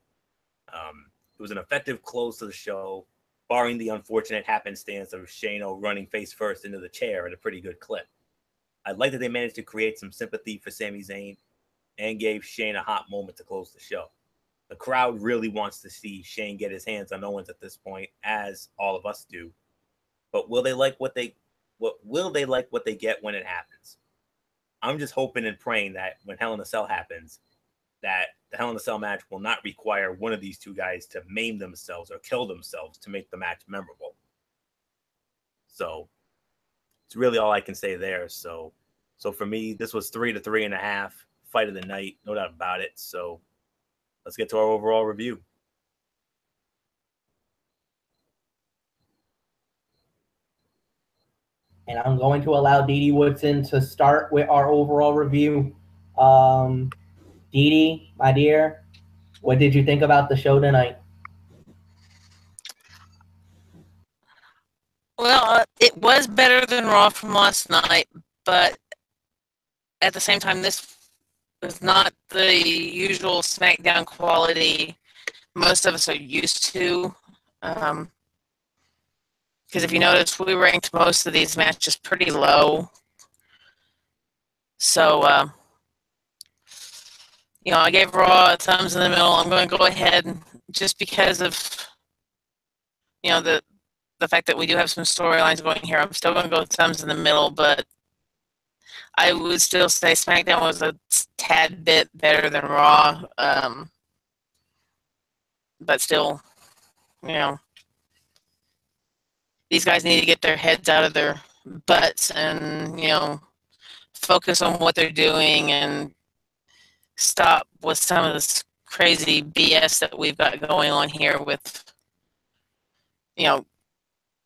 It was an effective close to the show, barring the unfortunate happenstance of Shano running face first into the chair at a pretty good clip. I like that they managed to create some sympathy for Sami Zayn and gave Shane a hot moment to close the show. The crowd really wants to see Shane get his hands on Owens at this point, as all of us do. But will they like what they get when it happens? I'm just hoping and praying that when Hell in a Cell happens, that the Hell in a Cell match will not require one of these two guys to maim themselves or kill themselves to make the match memorable. So it's really all I can say there. So for me, this was 3 to 3.5 fight of the night, no doubt about it. So let's get to our overall review. And I'm going to allow Dee Dee Woodson to start with our overall review. Dee Dee, my dear, what did you think about the show tonight? Well, it was better than Raw from last night, but at the same time, this was not the usual SmackDown quality most of us are used to. Because if you notice, we ranked most of these matches pretty low. So, I gave Raw a thumbs in the middle. I'm going to go ahead just because of, the fact that we do have some storylines going here. I'm still going to go thumbs in the middle, but I would still say SmackDown was a tad bit better than Raw. But still, these guys need to get their heads out of their butts and, focus on what they're doing and stop with some of this crazy BS that we've got going on here with,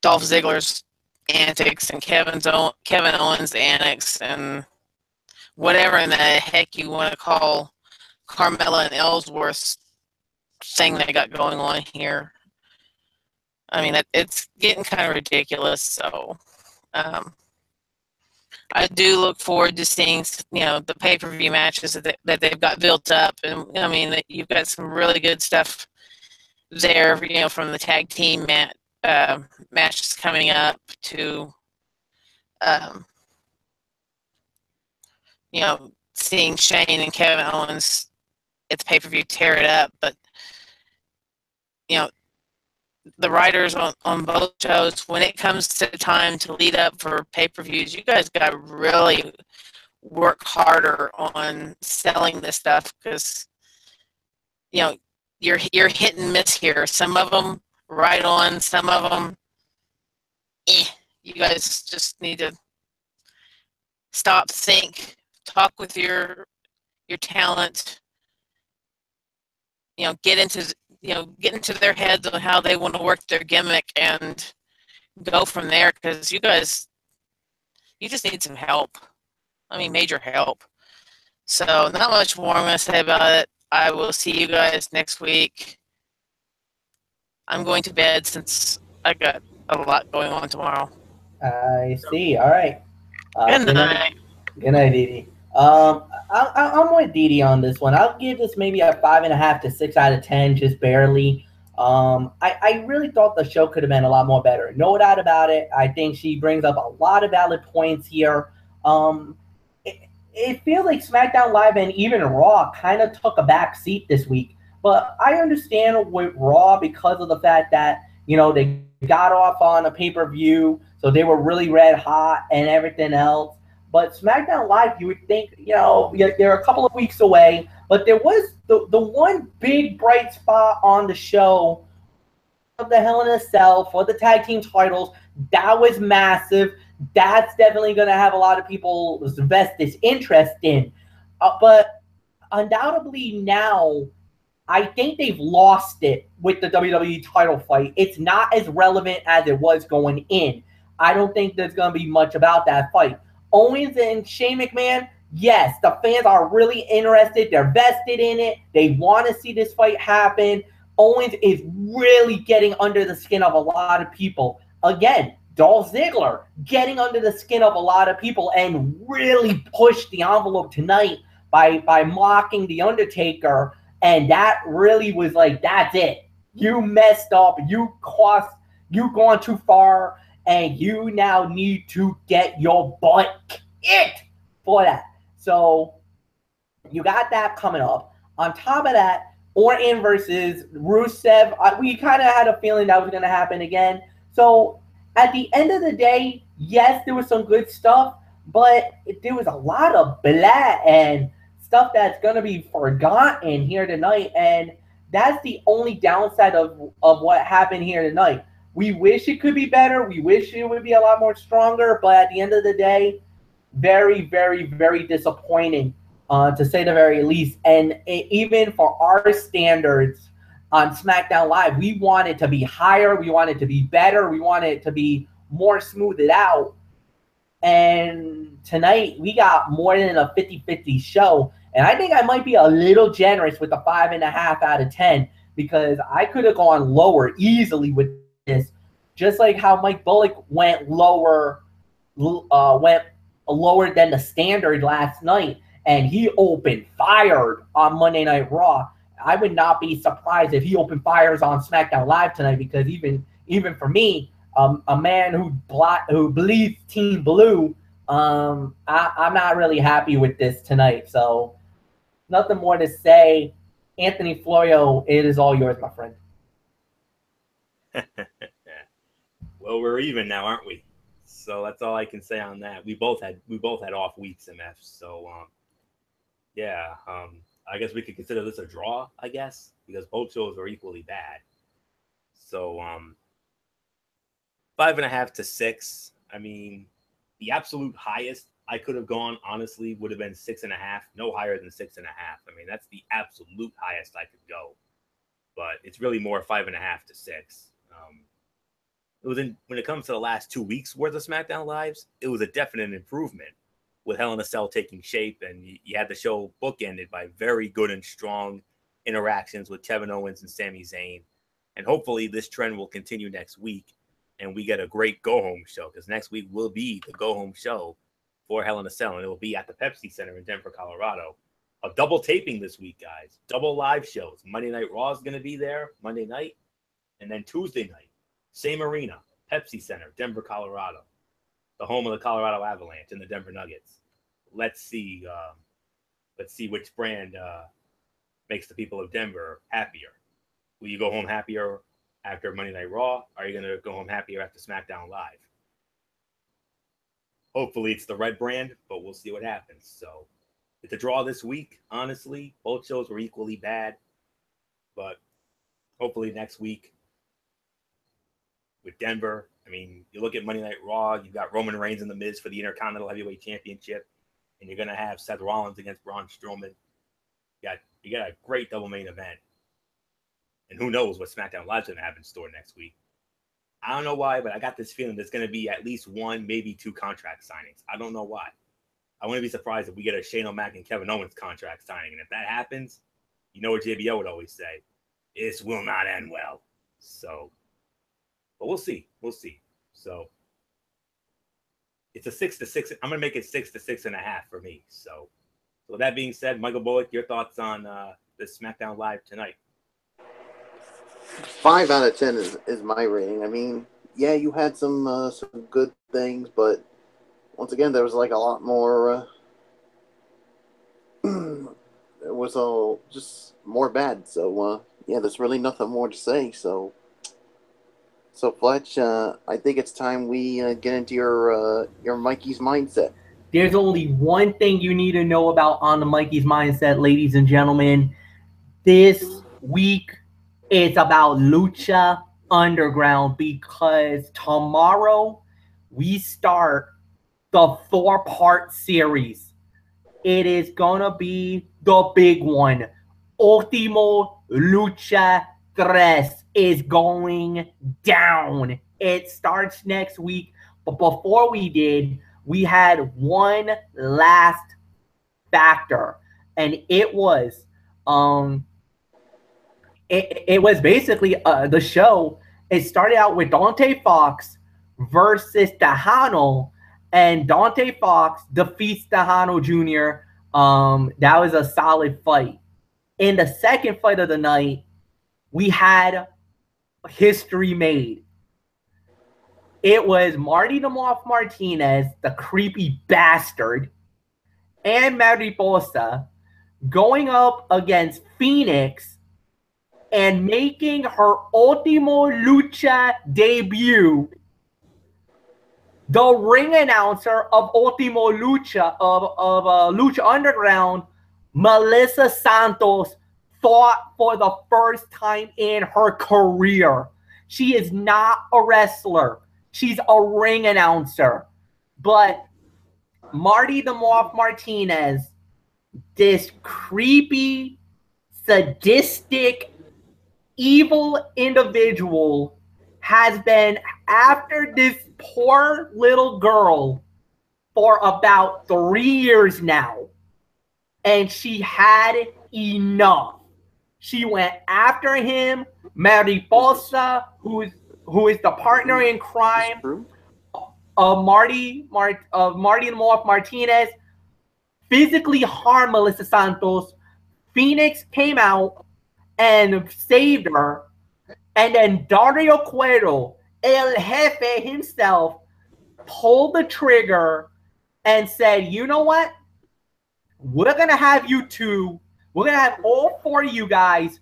Dolph Ziggler's antics and Kevin Owens' antics and whatever in the heck you want to call Carmella and Ellsworth's thing they got going on here. I mean, it's getting kind of ridiculous. So I do look forward to seeing, the pay-per-view matches that they've got built up. And, I mean, you've got some really good stuff there, from the tag team matches coming up to, seeing Shane and Kevin Owens at the pay-per-view tear it up. But, the writers on both shows, when it comes to time to lead up for pay-per-views, you guys got to really work harder on selling this stuff because, you know, you're hit and miss here. Some of them right on, some of them, You guys just need to stop, think, talk with your talent, get into their heads on how they want to work their gimmick and go from there, because you just need some help. I mean, major help. So not much more I'm going to say about it. I will see you guys next week. I'm going to bed since I got a lot going on tomorrow. I see. All right. Good night. Good night, Didi. I'm with Didi on this one. I'll give this maybe a 5.5 to 6 out of 10, just barely. I really thought the show could have been a lot more better. No doubt about it. I think she brings up a lot of valid points here. It feels like SmackDown Live and even Raw kind of took a back seat this week. But I understand with Raw because of the fact that, they got off on a pay-per-view, so they were really red hot and everything else. But SmackDown Live, you would think, they're a couple of weeks away. But there was the one big bright spot on the show of the Hell in a Cell for the tag team titles. That was massive. That's definitely going to have a lot of people vested interest in. But undoubtedly now, I think they've lost it with the WWE title fight. It's not as relevant as it was going in. I don't think there's going to be much about that fight. Owens and Shane McMahon, yes, the fans are really interested. They're vested in it. They want to see this fight happen. Owens is really getting under the skin of a lot of people. Again, Dolph Ziggler getting under the skin of a lot of people and really pushed the envelope tonight by mocking The Undertaker. And that really was like, that's it. You messed up. You've gone too far, and you now need to get your butt kicked for that. So you got that coming up. On top of that, Orton versus Rusev, we kind of had a feeling that was going to happen again. So at the end of the day, yes, there was some good stuff, but there was a lot of blah and stuff that's going to be forgotten here tonight. And that's the only downside of what happened here tonight. We wish it could be better. We wish it would be a lot more stronger. But at the end of the day, very, very, very disappointing, to say the very least. And even for our standards on SmackDown Live, we want it to be higher. We want it to be better. We want it to be more smoothed out. And tonight, we got more than a 50-50 show. And I think I might be a little generous with the 5.5 out of 10, because I could have gone lower easily with this. Just like how Mike Bullock went lower than the standard last night. And he opened fired on Monday Night Raw. I would not be surprised if he opened fires on SmackDown Live tonight, because even for me, a man who believes Team Blue, I'm not really happy with this tonight. So nothing more to say. Anthony Florio, it is all yours, my friend. Well, we're even now, aren't we? So that's all I can say on that. We both had off weeks, MF. So I guess we could consider this a draw, I guess, because both shows are equally bad. So 5.5 to 6. I mean, the absolute highest I could have gone, honestly, would have been 6.5. No higher than 6.5. I mean, that's the absolute highest I could go. But it's really more 5.5 to 6. When it comes to the last 2 weeks worth of SmackDown Lives, it was a definite improvement with Hell in a Cell taking shape, and you had the show bookended by very good and strong interactions with Kevin Owens and Sami Zayn. And hopefully this trend will continue next week, and we get a great go-home show, because next week will be the go-home show for Hell in a Cell, and it will be at the Pepsi Center in Denver, Colorado. A double taping this week, guys. Double live shows. Monday Night Raw is going to be there Monday night, and then Tuesday night, same arena, Pepsi Center, Denver, Colorado, the home of the Colorado Avalanche and the Denver Nuggets. Let's see which brand makes the people of Denver happier. Will you go home happier after Monday Night Raw? Are you going to go home happier after SmackDown Live? Hopefully it's the red brand, but we'll see what happens. So it's a draw this week. Honestly, both shows were equally bad, but hopefully next week with Denver. I mean, you look at Monday Night Raw, you've got Roman Reigns and The Miz for the Intercontinental Heavyweight Championship, and you're going to have Seth Rollins against Braun Strowman. You got a great double main event. And who knows what SmackDown Live's going to have in store next week. I don't know why, but I got this feeling there's going to be at least one, maybe two contract signings. I don't know why. I wouldn't be surprised if we get a Shane O'Mac and Kevin Owens contract signing. And if that happens, you know what JBL would always say, this will not end well. So, but we'll see. We'll see. So, it's a 6-6. I'm going to make it 6 to 6.5 for me. So with that being said, Michael Bullock, your thoughts on this SmackDown Live tonight? 5 out of 10 is my rating. I mean, yeah, you had some good things, but once again, there was like a lot more. It was all just more bad. So yeah, there's really nothing more to say. So Fletch, I think it's time we get into your Mikey's mindset. There's only one thing you need to know about on the Mikey's mindset, ladies and gentlemen. This week it's about Lucha Underground because tomorrow we start the 4-part series. It is gonna be the big one. Ultimo Lucha 3 is going down. It starts next week. But before we had one last factor, and it was it was basically the show. It started out with Dante Fox versus Tejano, and Dante Fox defeats Tejano Jr. That was a solid fight. In the second fight of the night, we had history made. It was Marty the Moth Martinez, the creepy bastard, and Mariposa going up against Phoenix and making her Ultimo Lucha debut. The ring announcer of Ultimo Lucha, of Lucha Underground, Melissa Santos, fought for the first time in her career. She is not a wrestler. She's a ring announcer. But Marty the Moth Martinez, this creepy, sadistic, evil individual, has been after this poor little girl for about 3 years now. And she had enough. She went after him. Mariposa, who is the partner in crime of Marty the Moth Martinez, physically harmed Melissa Santos. Phoenix came out and saved her. And then Dario Cuero, El Jefe himself, pulled the trigger and said, you know what? We're going to have you two. We're going to have all 4 of you guys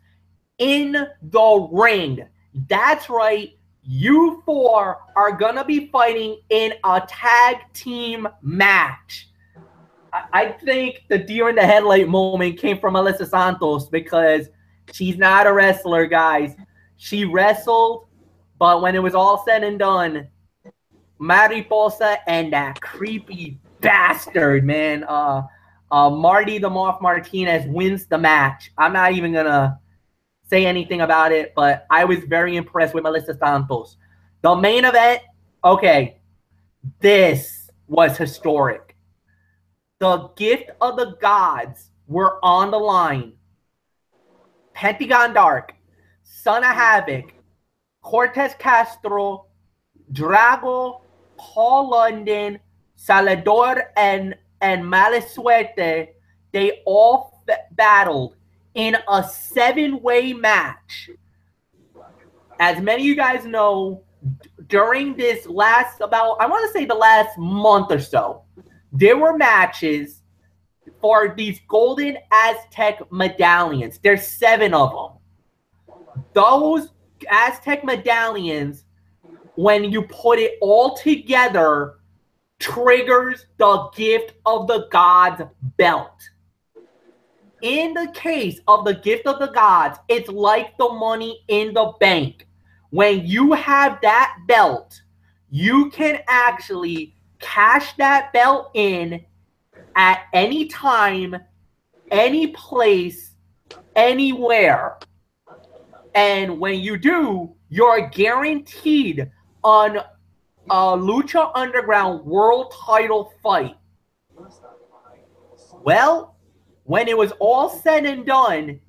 in the ring. That's right. You 4 are going to be fighting in a tag team match. I think the deer in the headlight moment came from Melissa Santos because she's not a wrestler, guys. She wrestled, but when it was all said and done, Mariposa and that creepy bastard, man, Marty the Moth Martinez wins the match. I'm not even going to say anything about it, but I was very impressed with Melissa Santos. The main event, okay, this was historic. The gift of the gods were on the line. Pentagon Dark, Son of Havoc, Cortez Castro, Drago, Paul London, Salvador, and Malisuete, they all battled in a 7-way match. As many of you guys know, during this last the last month or so, there were matches for these Golden Aztec medallions. There's 7 of them. Those Aztec medallions, when you put it all together, triggers the gift of the gods belt. In the case of the gift of the gods, it's like the money in the bank. When you have that belt, you can actually cash that belt in at any time, any place, anywhere. And when you do, you're guaranteed on a Lucha Underground world title fight. Well, when it was all said and done,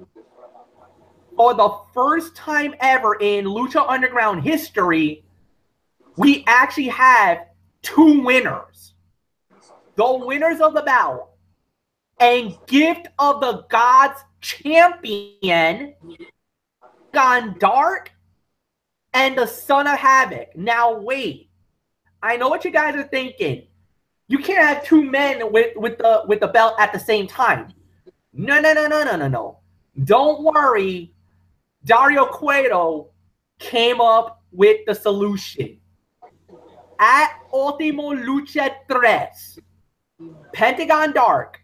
for the first time ever in Lucha Underground history, we actually have 2 winners. The winners of the bout and Gift of the Gods champion, Gone Dark, and the Son of Havoc. Now wait, I know what you guys are thinking. You can't have 2 men with the belt at the same time. No. Don't worry. Dario Cueto came up with the solution. At Ultimo Lucha 3, Pentagon Dark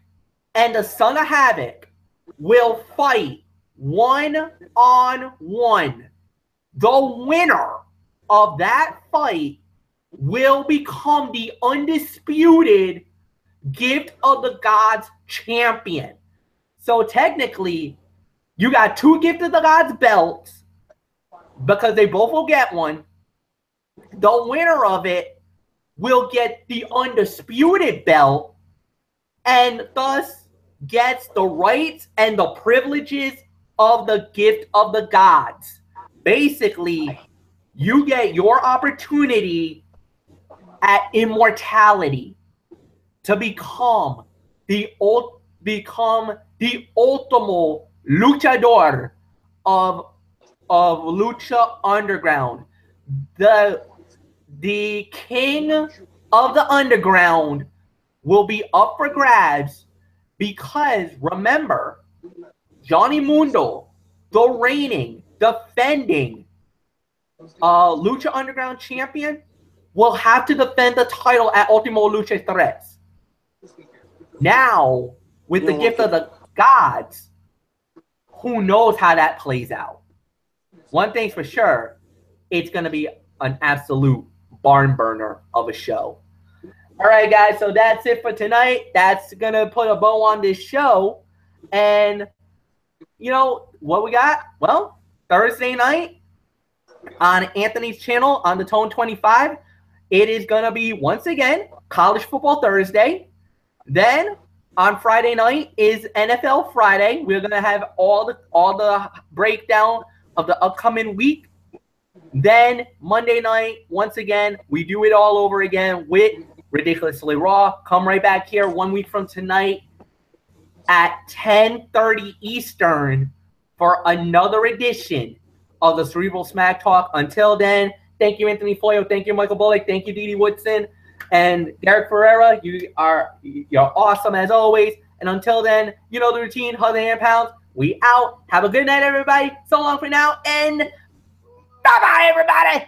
and the Son of Havoc will fight 1-on-1. The winner of that fight will become the undisputed Gift of the Gods champion. So technically, you got 2 Gift of the Gods belts because they both will get one. The winner of it will get the undisputed belt and thus gets the rights and the privileges of the Gift of the Gods. Basically, you get your opportunity at immortality to become the ultimo luchador of Lucha Underground. The king of the underground will be up for grabs because, remember, Johnny Mundo, the reigning, defending Lucha Underground champion, will have to defend the title at Ultimo Lucha 3. Now, with the Gift of the Gods, who knows how that plays out? One thing's for sure, it's going to be an absolute barn burner of a show. All right, guys, so that's it for tonight. That's going to put a bow on this show. And, you know, what we got? Well, Thursday night on Anthony's channel on the Tone 25, it is going to be, once again, College Football Thursday. Then on Friday night is NFL Friday. We're going to have all the breakdown of the upcoming week. Then Monday night, once again, we do it all over again with Ridiculously Raw. Come right back here 1 week from tonight at 10:30 Eastern for another edition of the Cerebral Smack Talk. Until then, thank you, Anthony Floyo. Thank you, Michael Bullock. Thank you, Didi Woodson. And Derek Ferreira, you're awesome as always. And until then, you know the routine, 100 pounds. We out. Have a good night, everybody. So long for now, and bye-bye, everybody.